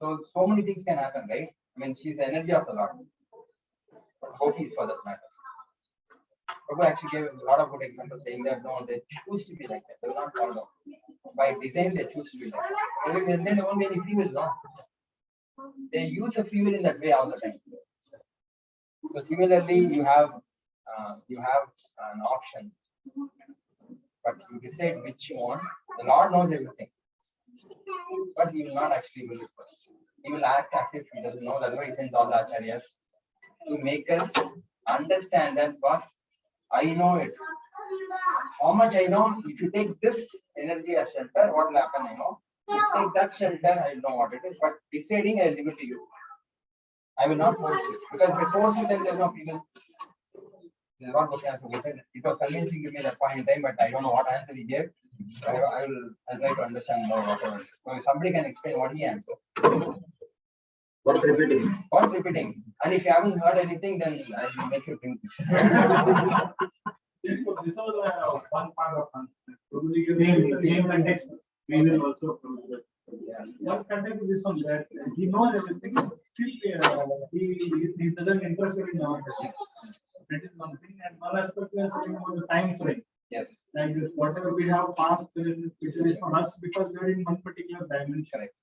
So many things can happen, right? I mean, she's the energy of the Lord. Gopis for that matter. Prabhu actually gave a lot of good examples saying that no, they choose to be like that. They will not fall down. By design, they choose to be like that. Then there won't be any free will, no. they use a free will in that way all the time. So similarly, you have an option, but you decide which you want. The Lord knows everything, but He will not actually will it first. He will act as if He doesn't know. That's why He sends all the acharyas to make us understand that first, I know it. How much I know? If you take this energy as shelter, what will happen? I know. If you take that shelter, I know what it is. But deciding, I leave it to you. I will not force you, because if I force you, then there's no freedom. This is what Krishna has spoken. It was convincing to me at that point in time, but I don't know what answer he gave. I'll try to understand more whatever. So if somebody can explain what he answered. What's repeating? What's repeating? And if you haven't heard anything, then I will make you think. This was one part of answer. Same context. We will also. One context is this one that he knows everything. Still, he doesn't interest in our question. That is one thing. And one aspect is about the time frame. Yes. Like this, whatever we have passed, future is for us because we are in one particular dimension. Correct.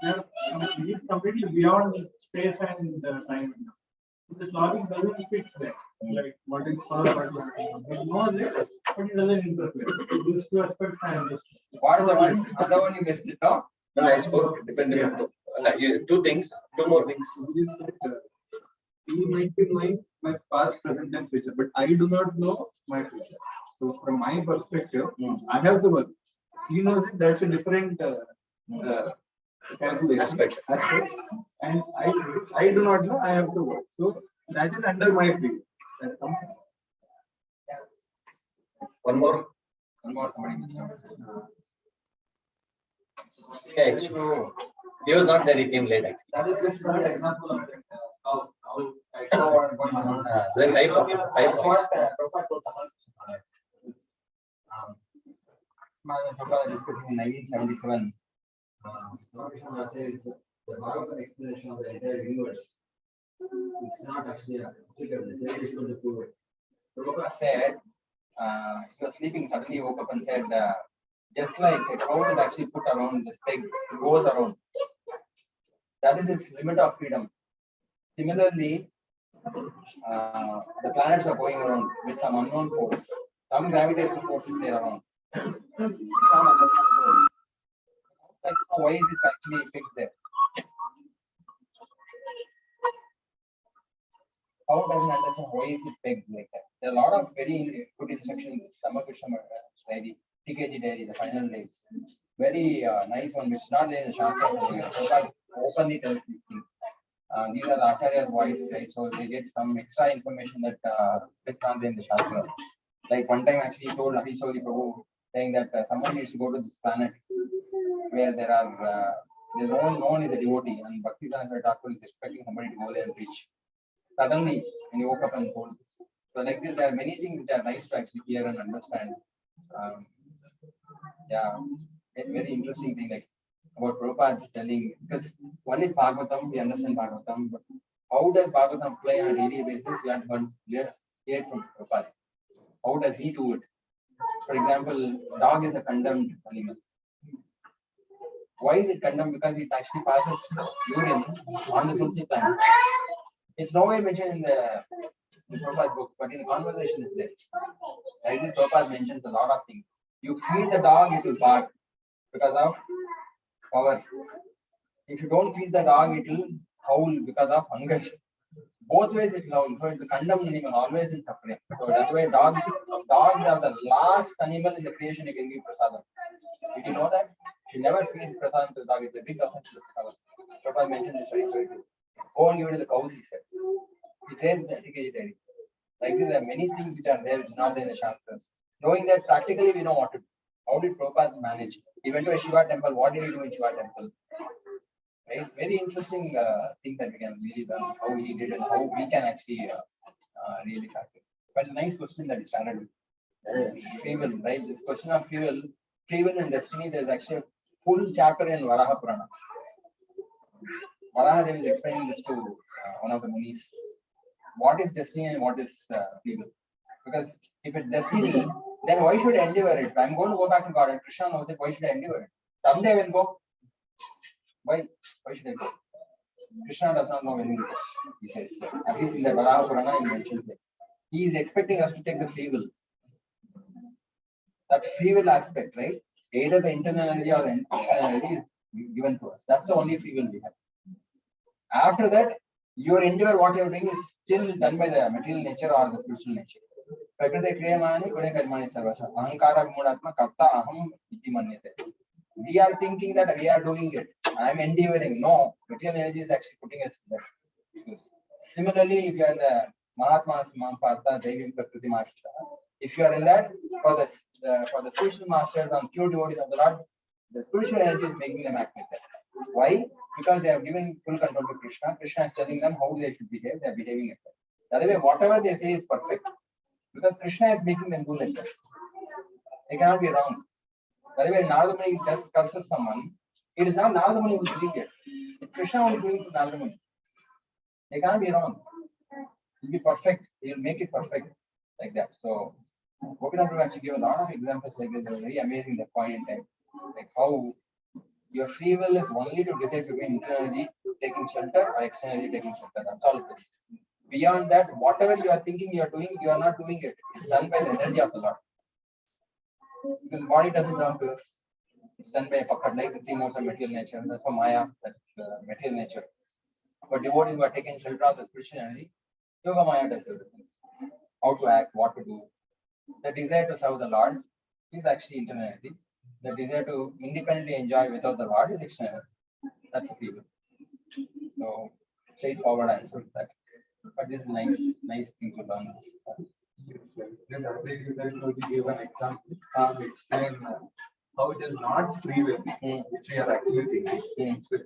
We are completely beyond space and time. This logic doesn't fit there. Like what is past, what is happening. He knows it, but he doesn't interpret. These two aspects I understand. What is the one? Other one you missed it, no? No, I spoke depending on two things, two more things. He might be knowing my past, present, and future, but I do not know my future. So, from my perspective, I have to work. He knows it. That's a different calculation Aspect. and I do not know. I have to work. So that is under my field. That comes. One more. Somebody missed out. Okay. He was not there. He came late actually. That is just one example of it. How Then five points. Prabhupada told Prabhupada discussing in 1977. Krishna says the Bhagavad explanation of the entire universe. It's not actually applicable. It's very difficult to prove it. Prabhupada said he was sleeping, suddenly he woke up and said, just like a crowd is actually put around this peg, it goes around. That is its limit of freedom. Similarly, the planets are going around with some unknown force. Some gravitational force is there around. Why is it actually fixed there? How does it understand why is it pegged like that? There are a lot of very good instructions. Krishna diary, TKG diary, the final days. Very nice one, which is not there in the Shastra. So openly tells these things. These are the Acharya's voice, right? So they get some extra information that is not there in the Shastra. Like one time actually he told HG Prabhu saying that someone needs to go to this planet where there are there's no one is a devotee, and Bhakti Siddhanta Thakur is expecting somebody to go there and preach. Suddenly, when he woke up and told this. So like this, there are many things which are nice to actually hear and understand. Yeah, a very interesting thing like about Prabhupada telling, because one is Bhagavatam, we understand Bhagavatam, but how does Bhagavatam play on a daily basis? We have to hear from Prabhupada. How does he do it? For example, dog is a condemned animal. Why is it condemned? Because it actually passes urine on the Tulsi plant. It's nowhere mentioned in Prabhupada's book, but in the conversation it's there. Like this, Prabhupada mentions a lot of things. You feed the dog, it will bark because of power. If you don't feed the dog, it will howl because of hunger. Both ways it will howl. So it's a condemned animal, always in suffering. So that's why dogs are the last animal in the creation you can give prasadam. Did you know that? You never feed prasadam to the dog. It's a big offense to the prasadam. Prabhupada mentioned this very clearly. Go and give it to the cows, he said. He said that like this, there are many things which are there, which are not there in the Shastras. Knowing that practically we know what to do. How did Prabhupada manage? He went to a Shiva temple. What did he do in Shiva temple? Right? Very interesting thing that we can really learn how he did and how we can actually really practice. But it's a nice question that he started with. Free will, right? This question of free will and destiny, there's actually a full chapter in Varaha Purana. Varaha Devi is explaining this to one of the munis. What is destiny and what is free will? Because if it's destiny, then why should I endeavor it? I'm going to go back to God. And Krishna knows it. Why should I endeavor it? Someday I will go. Why should I go? Krishna does not know when he says. At least in the Vallabha Purana, he mentions it. He is expecting us to take the free will. That free will aspect, right? Either the internal energy or the external energy is given to us. That's the only free will we have. After that, your endeavor, what you are doing, is still done by the material nature or the spiritual nature. We are thinking that we are doing it. I am endeavoring. No, material energy is actually putting us there. Similarly, if you are in the Mahatma Mampartha Devim Prakriti Master, if you are in that, for the spiritual masters and pure devotees of the Lord, the spiritual energy is making them act like that. Why? Because they are giving full control to Krishna. Krishna is telling them how they should behave. They are behaving like that. That way, whatever they say is perfect. Because Krishna is making them do like that. They cannot be wrong. That way, Narada Muni just curses someone. It is not Narada Muni who is doing it. It's Krishna who is doing it to Narada Muni. They can't be wrong. It will be perfect. They will make it perfect like that. So, Gopinath Prabhu actually gave a lot of examples like this. It was very amazing, the point in time. Like how your free will is only to decide between internal energy taking shelter or external energy taking shelter. That's all it is. Beyond that, whatever you are thinking you are doing, you are not doing it. It's done by the energy of the Lord. Because body doesn't belong to us. It's done by a puppet, like the three modes of material nature. That's for Maya, that's material nature. But devotees who are taking shelter of the spiritual energy, Yoga Maya does everything. How to act, what to do. The desire to serve the Lord is actually internal energy. The desire to independently enjoy without the Lord is external. That's free will. So, straightforward answer to that. But this is nice thing to learn. Yes, yes. Just give an example to explain how it is not free will, which we are actually thinking. So,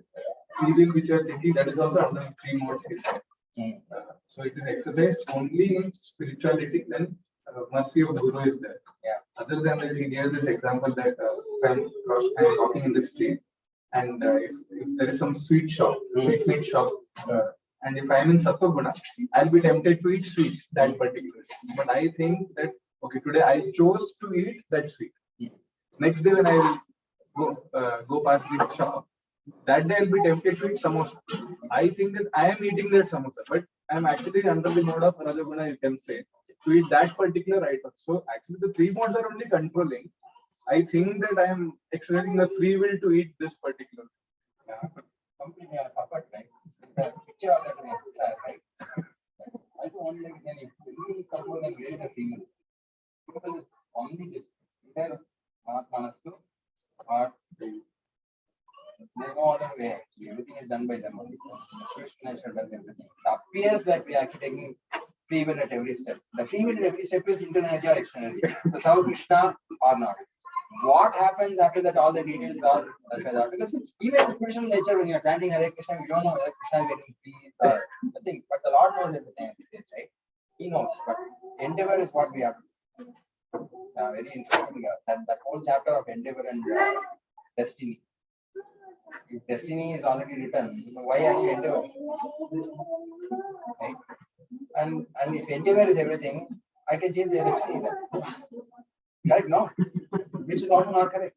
free will, which you are thinking, that is also under three modes. So it is exercised only in spirituality. Then mercy of Guru is there. Yeah. Other than that, he gave this example that if I'm walking in the street, and if there is some sweet meat shop, and if I'm in Sattva-guna, I'll be tempted to eat sweets, that particular. But I think that, okay, today I chose to eat that sweet. Next day when I will go past the shop, that day I'll be tempted to eat samosa. I think that I am eating that samosa, but I am actually under the mode of Rajaguna, you can say, to eat that particular item. So actually the three modes are only controlling. I think that I am exercising the free will to eat this particular. Completely a puppet, right? The picture of that exercise, right? I don't want to really control and really the free will. Because it's only this. Either Mahatmanastu or there's no other way actually. Everything is done by them only. Krishna does everything. It appears that we are actually taking free will at every step. The free will at every step is internal energy or external energy. So serve Krishna or not. What happens after that, all the details are because even in spiritual nature, when you are chanting Hare Krishna, we don't know whether Krishna is getting peace or nothing. But the Lord knows everything, right? He knows. But endeavor is what we have. Very interesting. That whole chapter of endeavor and destiny. If destiny is already written, so why actually endeavor? Right? And if endeavor is everything, I can change the destiny then. Correct? No, which is also not correct.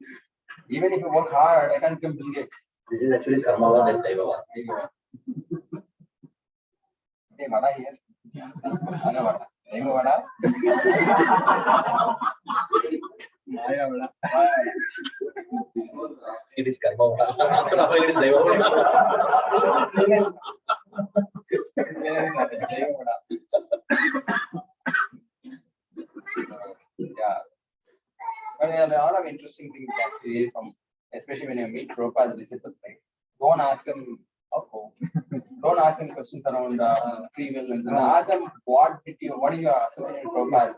Even if you work hard, I can't become Bill Gates. This is actually Karmava and Daivava. Hey, Vada here. Anna Vada. Daiva Vada. Maya Vada. It is Karmava. It is Daivava. Daiva Vada. Yeah. But there are a lot of interesting things actually from, especially when you meet Prabhupada's disciples, like, don't ask them, don't ask them questions around free will and ask them what is your association with Prabhupada?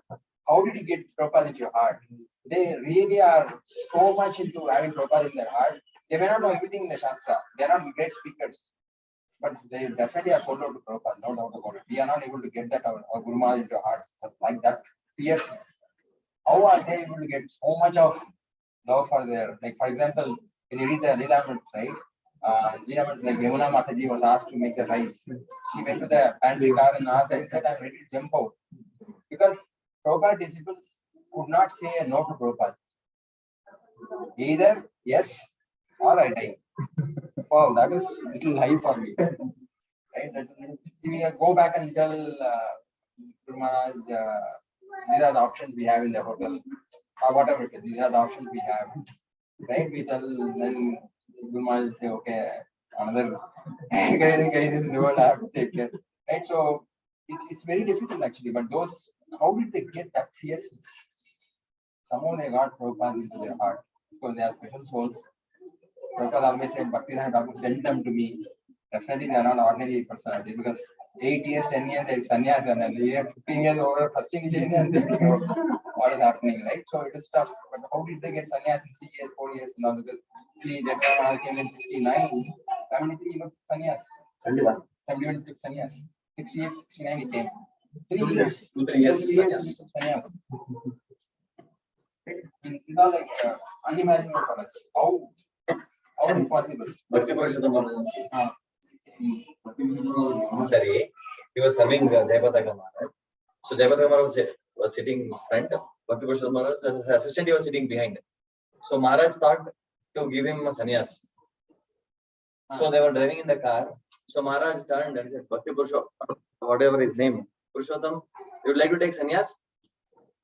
How did you get Prabhupada into your heart? They really are so much into having Prabhupada in their heart. They may not know everything in the Shastra. They are not great speakers. But they definitely are sold out to Prabhupada, no doubt about it. We are not able to get that our Guru Maharaj into our heart like that fierceness. How are they able to get so much of love for their, like for example, when you read the Leelamrits, right? Leelamrits, like Yamuna Mataji was asked to make the rice. She went to the pantry car and asked and said, I'm ready to jump out. Because Prabhupada disciples could not say a no to Prabhupada. Either yes or I die. Wow, that is little high for me. right? See, we go back and tell Guru Maharaj, these are the options we have in the hotel, or whatever it is. These are the options we have, right? We tell, then Guru Maharaj will say, okay, another guy in the world I have to take care, right? So it's very difficult actually. But those, how did they get that fierceness? Somehow they got Prabhupada into their heart because they are special souls. Prabhupada always said, Bhaktivinoda Thakur sent them to me. Definitely they are not ordinary personalities because 8 years, 10 years, they sannyas, and then year 15 years over, first initiation, and they know what is happening, right? So it is tough. But how did they get sannyas in 3 years, 4 years now? Because see, Jagannatha came in 69, 73 took sannyas. 71 took sannyas. 68, 69 he came. 3 years. 2-3 years. 2-3 years sannyas. It's all like unimaginable for us. How impossible? Bhakti Parashadam Sorry, he was coming Jayapataka Maharaj. So Jayapataka Maharaj was sitting in front. Bhakti Parashadam Maharaj, as his assistant, he was sitting behind. So Maharaj thought to give him a sannyas. So they were driving in the car. So Maharaj turned and said, Bhakti Parashadam, whatever his name, Purushottam, you would like to take sannyas?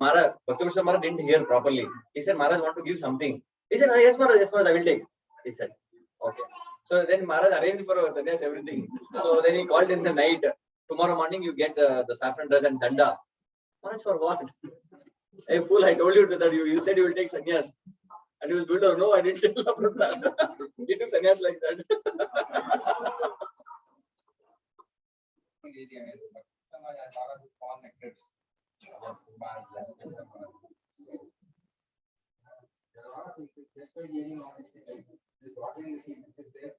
Maharaj, Bhakti Parashadam Maharaj didn't hear properly. He said, Maharaj want to give something. He said, yes Maharaj, I will take. He said, okay. So then Maharaj arranged for sannyas, everything. So then he called in the night. Tomorrow morning you get the saffron dress and danda. Maharaj, for what? Hey fool, I told you that you said you will take sannyas. And he was good. No, I didn't tell about that. He took sannyas like that. Just by hearing all this, this watering the seed is there.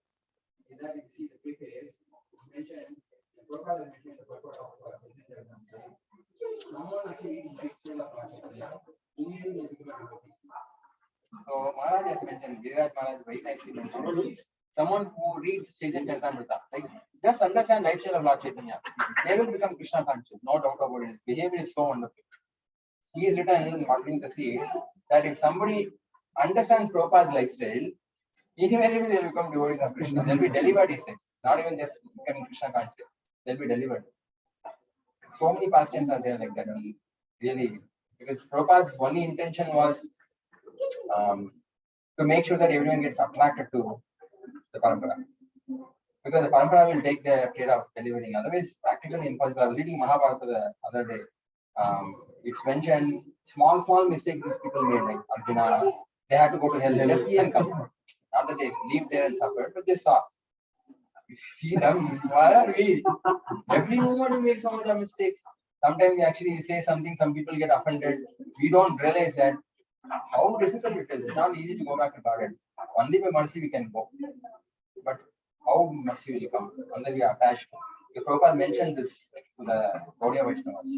In that you see the preface, it's mentioned, the Prabhupada is mentioned in the purport of someone actually reads lifestyle of Rajya. Immediately they become a devotee. So Maharaj has mentioned, Giriraj Maharaj very nicely mentioned, someone who reads Chaitanya Charitamrita, like just understand lifestyle of Lord Chaitanya, they will become Krishna conscious, no doubt about it. His behavior is so wonderful. He is written in Watering the Seed that if somebody understands Prabhupada's lifestyle, immediately they will become devotees of Krishna. They'll be delivered, he says. Not even just becoming Krishna conscious. They'll be delivered. So many pastimes are there like that only. Really. Because Prabhupada's only intention was to make sure that everyone gets attracted to the parampara. Because the parampara will take the care of delivering. Otherwise, practically impossible. I was reading Mahabharata the other day. It's mentioned small mistakes these people made, like Arjuna. They had to go to hell. They just see and come. Not that they lived there and suffered, but they saw. You see them, why are we? Every moment we make so much of mistakes. Sometimes we actually say something, some people get offended. We don't realize that how difficult it is. It's not easy to go back to God. Only by mercy we can go. But how mercy will come? Unless we are attached. The Prabhupada mentioned this to the Gaudiya Vaishnavas.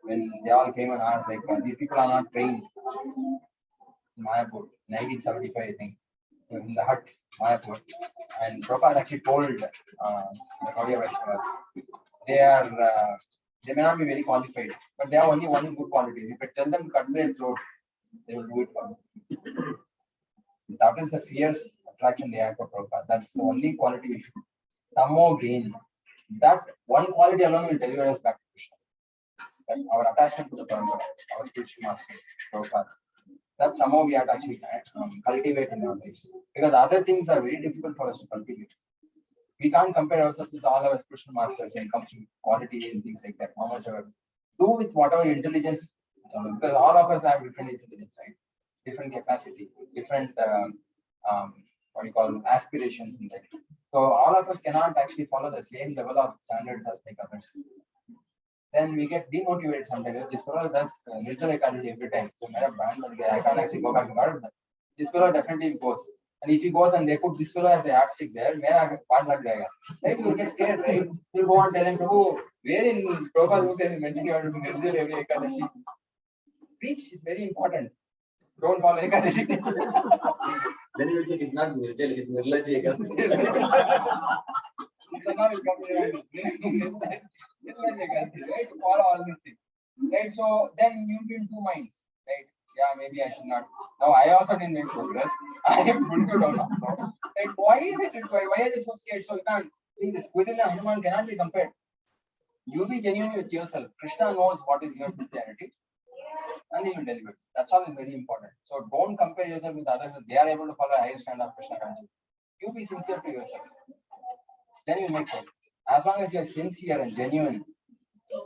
When they all came and asked, like, these people are not trained in Mayapur, 1975, I think, in the hut, Mayapur. And Prabhupada actually told the Gaudiya Vaishnavas, they may not be very qualified, but they have only one good quality. If I tell them to cut their throat, they will do it for me. That is the fierce attraction they have for Prabhupada. That's the only quality we should somehow gain. That one quality alone will deliver us back to Krishna. Our attachment to the Parampara, our spiritual masters, Prabhupada. That somehow we have to actually cultivate in our lives. Because other things are very difficult for us to cultivate. We can't compare ourselves with all our spiritual masters when it comes to quality and things like that. How much ever do with whatever intelligence, because all of us have different intelligence, right? Different capacity, different what you call aspirations in that. So all of us cannot actually follow the same level of standards as like others. Then we get demotivated sometimes. This fellow does Nirjala Ekadashi every time. So I can't actually go back to God. This fellow definitely goes. And if he goes and they put this fellow as the yardstick there, right? You will get scared, right? You'll go and tell him, oh, where in Prabhupada who says mentioning you have to do Nirjala every Ekadashi? Preach is very important. Don't follow Ekadashi. Then you will say it's not Nirjala, it's Nirlaji Ekadashi. So now we'll come here right? To follow all these things. Right? So then you'll be in two minds, right? Yeah, maybe I should not. Now I also didn't make progress. I am fulfilled on now. Right? Why is it required? Why are they so scared? So you can't. See, the squirrel and Hanuman cannot be compared. You be genuine with yourself. Krishna knows what is your sincerity, and he will deliver. That's all is very important. So don't compare yourself with others. They are able to follow a higher standard of Krishna consciousness. You be sincere to yourself. Then you will make progress. As long as you are sincere and genuine,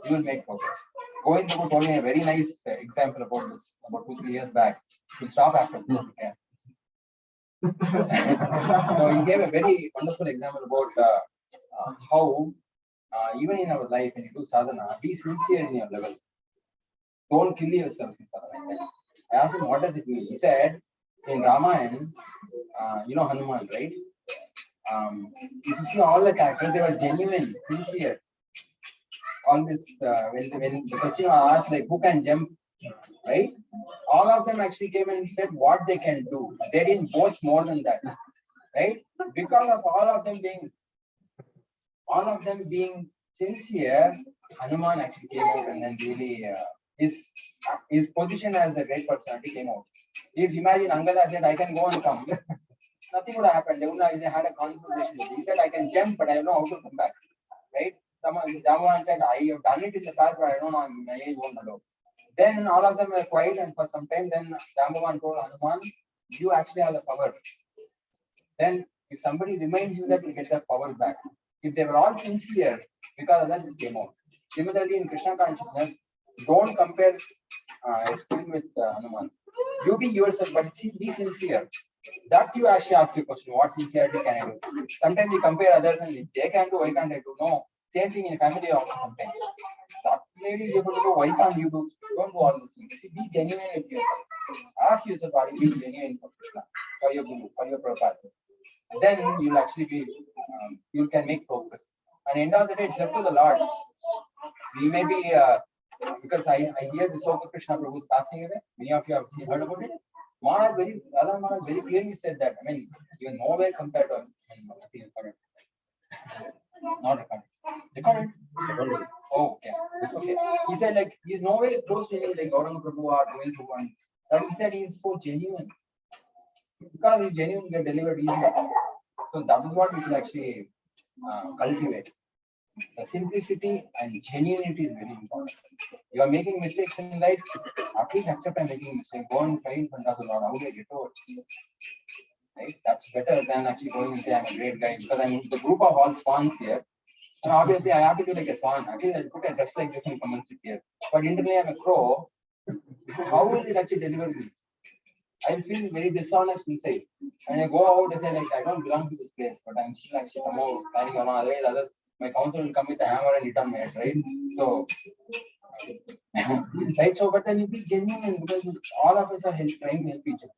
you will make progress. Going to told me a very nice example about this about 2-3 years back. We'll stop after this. Okay. So he gave a very wonderful example about how even in our life, when you do sadhana, be sincere in your level. Don't kill yourself in sadhana. I asked him, what does it mean? He said, in Ramayana, you know Hanuman, right? If you see all the characters, they were genuine, sincere. All this, when the question was asked, like, who can jump, right? All of them actually came and said what they can do. They didn't boast more than that, right? Because of all of them being sincere, Hanuman actually came out and then really his position as a great personality came out. If imagine Angada said, I can go and come, nothing would have happened. They had a conversation. He said, I can jump, but I don't know how to come back, right? Jamban said, I have done it in the past, but I don't know, my age won't allow. Then all of them were quiet, and for some time, then Jamban told Hanuman, you actually have the power. Then, if somebody reminds you that, you get that power back. If they were all sincere, because of that, this came out. Similarly, in Krishna consciousness, don't compare experience with Hanuman. You be yourself, but be sincere. That you actually ask your question, what sincerity can I do? Sometimes we compare others and if they can do, why can't I do? No. Same thing in family also sometimes. That lady is able to do, why can't you do? Don't do all these things. Be genuine with yourself. Ask yourself, are you being genuine for Krishna, for your Guru, for your Prabhupada? Then you'll actually be, you can make progress. And end of the day, it's up to the Lord. We may be, because I hear the Soka Krishna Prabhu is passing away. Many of you have heard about it. Maharaj very clearly said that. I mean, you are nowhere compared to him. Not recorded. Recorded? Oh, okay. It's okay. He said like he's nowhere close to any like Gauranga Prabhu or Govind Prabhu. But he said he's so genuine. Because he's genuine, get delivered easily. So that is what we should actually cultivate. The simplicity and genuinity is very important. You are making mistakes in life, at least accept I'm making a mistake. Go and try in front of the Lord. How do I get over it? Right? That's better than actually going and say I'm a great guy because I'm the group of all swans here. And obviously I have to be like a swan. At least I'll put a dress like this and come and sit here. But internally I'm a crow. How will it actually deliver me? I feel very dishonest inside. When I go out, I say like I don't belong to this place, but I'm still actually come out carrying on. Otherwise, others, my counsel will come with a hammer and hit on my head, right? So, right. So, but then you be genuine because all of us are trying to help each other.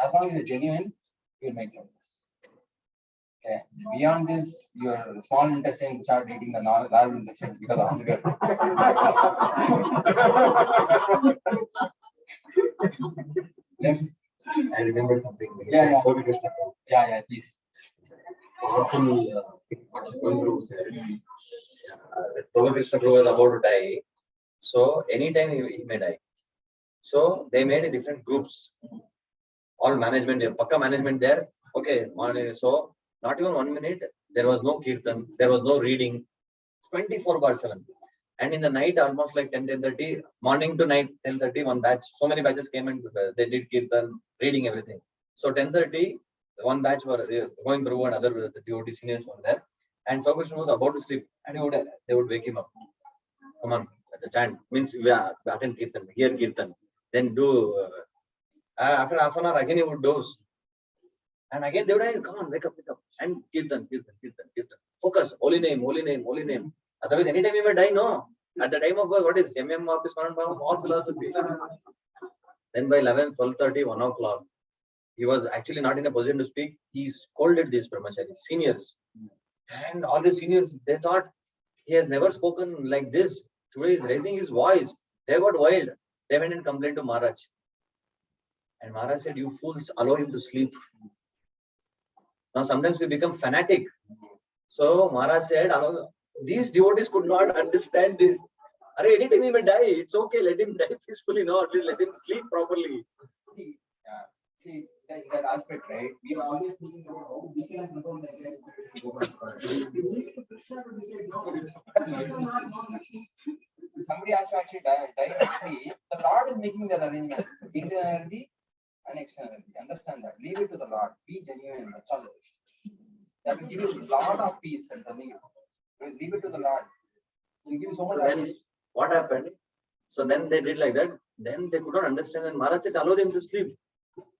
As long as you're genuine, you'll make progress. Okay. Beyond this, your small intestine start eating the large intestine because of hunger. I remember something. Yeah. So Krishna. Yeah, please. Powerful thing what Guru said. So Krishna Prabhu was about to die. So anytime he may die. So they made different groups. All management, Pakka management there. Okay, so not even 1 minute. There was no kirtan. There was no reading. 24/7. And in the night, almost like 10:30, morning to night 10:30, one batch. So many batches came and they did kirtan, reading everything. So 10:30, one batch were going through and other the devotee seniors were there. And so Krishna was about to sleep, and they would wake him up. Come on, the chant means we attend kirtan, hear kirtan, then do. After half an hour, again he would doze. And again they would say, come on, wake up, and kirtan. Focus, holy name. Otherwise, anytime you may die, no. At the time of what is MM office, all philosophy. Then by 11, 12:30, 1 o'clock, he was actually not in a position to speak. He scolded these brahmacharis, seniors. And all the seniors, they thought he has never spoken like this. Today he's raising his voice. They got wild. They went and complained to Maharaj. And Maharaj said, you fools, allow him to sleep. Now sometimes we become fanatic. So Maharaj said, these devotees could not understand this. Anytime he may die, it's okay, let him die peacefully, no, at least let him sleep properly. See, in that aspect, right? We are always thinking about how we can control the entire situation. Go back for it. We leave it to Krishna to decide, no, Krishna not somebody has to actually directly, the Lord is making that arrangement, internally and externally. Understand that. Leave it to the Lord. Be genuine. That's all it is. That will give you a lot of peace and something. Leave it to the Lord. It will give you so much So then happiness. what happened? So then they did like that. Then they could not understand, and Maharaj said, allow them to sleep.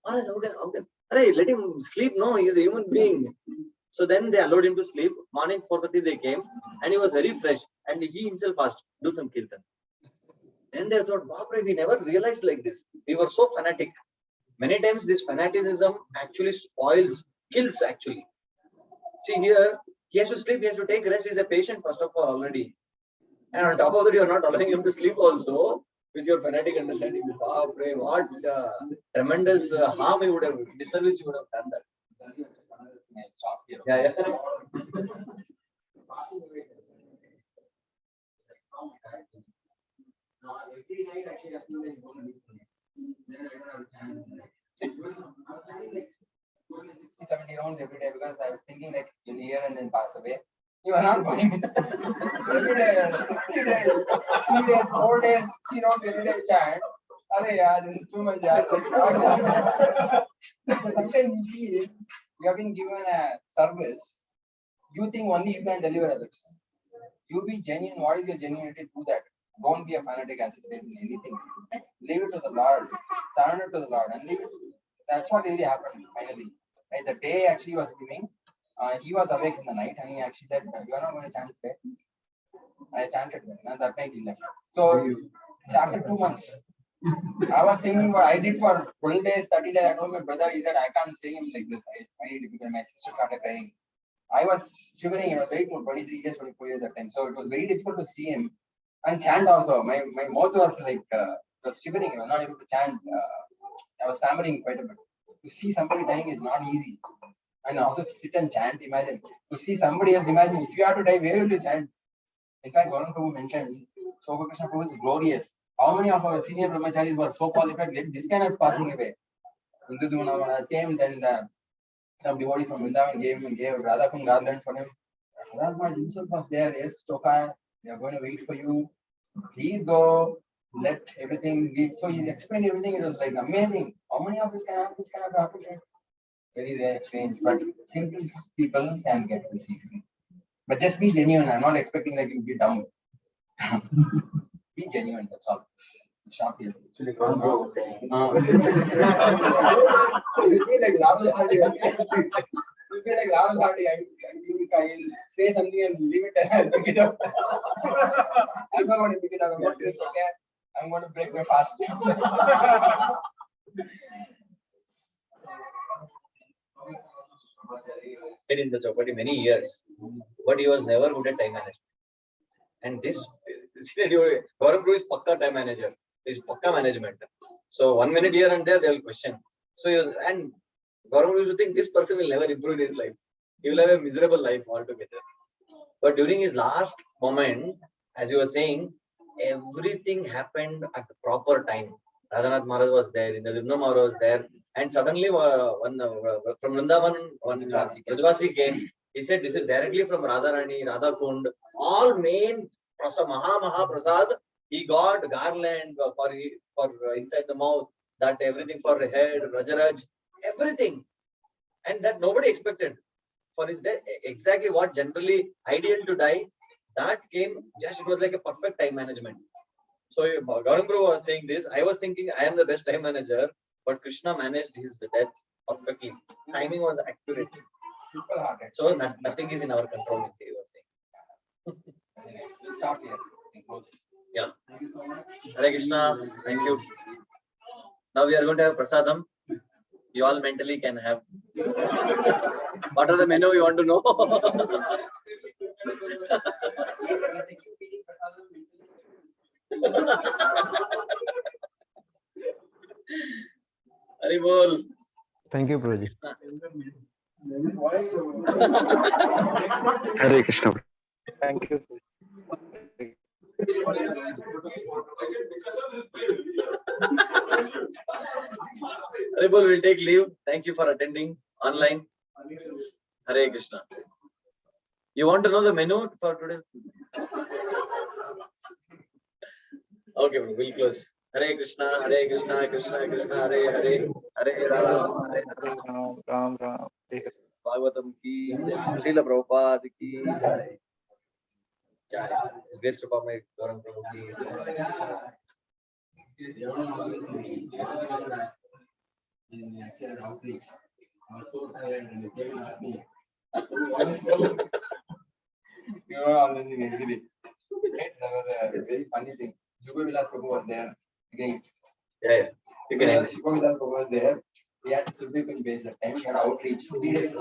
Maharaj, okay. Hey, let him sleep. No, he is a human being. So then they allowed him to sleep. Morning 4:30 they came, and he was very fresh. And he himself asked, do some kirtan. Then they thought, Bapre, we never realized like this. We were so fanatic. Many times this fanaticism actually spoils, kills actually. See here, he has to sleep, he has to take rest. He's a patient first of all already. And on top of that, you are not allowing him to sleep also with your fanatic understanding. Bapre, what tremendous harm you would have, disservice you would have done that. Yeah. Now, every night actually I feel like going to leave me. Then I don't have a chance. I was having like going 60, 70 rounds every day because I was thinking like you'll hear and then pass away. You are not going every day, 60 days, 3 days, 4 days, 60 rounds every day chant. Arey, yeah, this is too much. Sometimes you see, you have been given a service, you think only you can deliver others. You be genuine. What is your genuinity? Do that. Don't be a fanatic as it says in anything. Leave it to the Lord. Surrender to the Lord and leave it. That's what really happened finally. Right? The day actually was giving, he was awake in the night and he actually said, you are not going to chant today. I chanted and that night he left. So it's after 2 months. I was singing what I did for 12 days, 30 days. I told my brother, he said, I can't sing him like this. I need it because my sister started crying. I was shivering, it was very cool, 23 years, 24 years at the time. So it was very difficult to see him. And chant also. My mouth was like, was shivering. I was not able to chant. I was stammering quite a bit. To see somebody dying is not easy. And also sit and chant, imagine. To see somebody else, imagine if you have to die, where will you chant? In fact, Gauranga Prabhu mentioned, so Krishna Prabhu is glorious. How many of our senior brahmacharis were so qualified, let this kind of passing away? Induduna Maharaj came, then some devotee from Vrindavan gave Radhakund garland for him. Radha Maharaj himself was there. Yes, Toka, they are going to wait for you. Please go, let everything be. So he explained everything. It was like amazing. How many of us can have this kind of opportunity? Very rare, strange, but simple people can get this easily. But just be genuine. I'm not expecting that you be dumb. Be genuine, that's all. Stop here. Actually, Gauranga was saying, You feel like Rahul Hardy. You feel like Rahul Hardy. I'll say something and leave it and I'll pick it up. I'm not going to pick it up. I'm going to drink, okay? I'm going to break my fast. stayed in the Chowpatty many years, but he was never good at time management. And this Gauranga Prabhu is Pakka time manager. Is Pakka management. So 1 minute here and there they will question. So he was, and Gauranga Prabhu used to think this person will never improve in his life. He will have a miserable life altogether. But during his last moment, as you were saying, everything happened at the proper time. Radhanath Maharaj was there, Indra Maharaj was there, and suddenly from Vrindavan, Rajvasi came. He said, this is directly from Radharani, Radhakund, all main Maha Prasad. He got garland for inside the mouth, that everything for the head, Rajaraj, everything. And that nobody expected. For his death, exactly what generally ideal to die, that came just, it was like a perfect time management. So Gauranga Prabhu was saying this, I was thinking I am the best time manager, but Krishna managed his death perfectly. Timing was accurate. So nothing is in our control, he was saying. We'll stop here. Yeah. Hare Krishna, thank you. Now we are going to have prasadam. You all mentally can have. What are the menu you want to know? Haribol. Thank you, Prabhuji. Hare Krishna. Thank you. Haribol will take leave. Thank you for attending online. Hare Krishna. You want to know the menu for today? Okay, we'll close. Hare Krishna, Hare Krishna, Krishna Krishna, Hare Hare, Hare Ram, Hare Ram. Ram. Bhagavatam ki jai. Srila Prabhupada ki jai. Jai. His grace to form a Garam Prabhu ki jai. outreach. I was so silent and they came and asked me. You know, all this thing actually. Right? That was a very funny thing. Shubha Vilas Prabhu was there. Again, Yeah. You can end. Shubha Vilas Prabhu was there. He had Surbipin base that time. He had outreach. 3 days.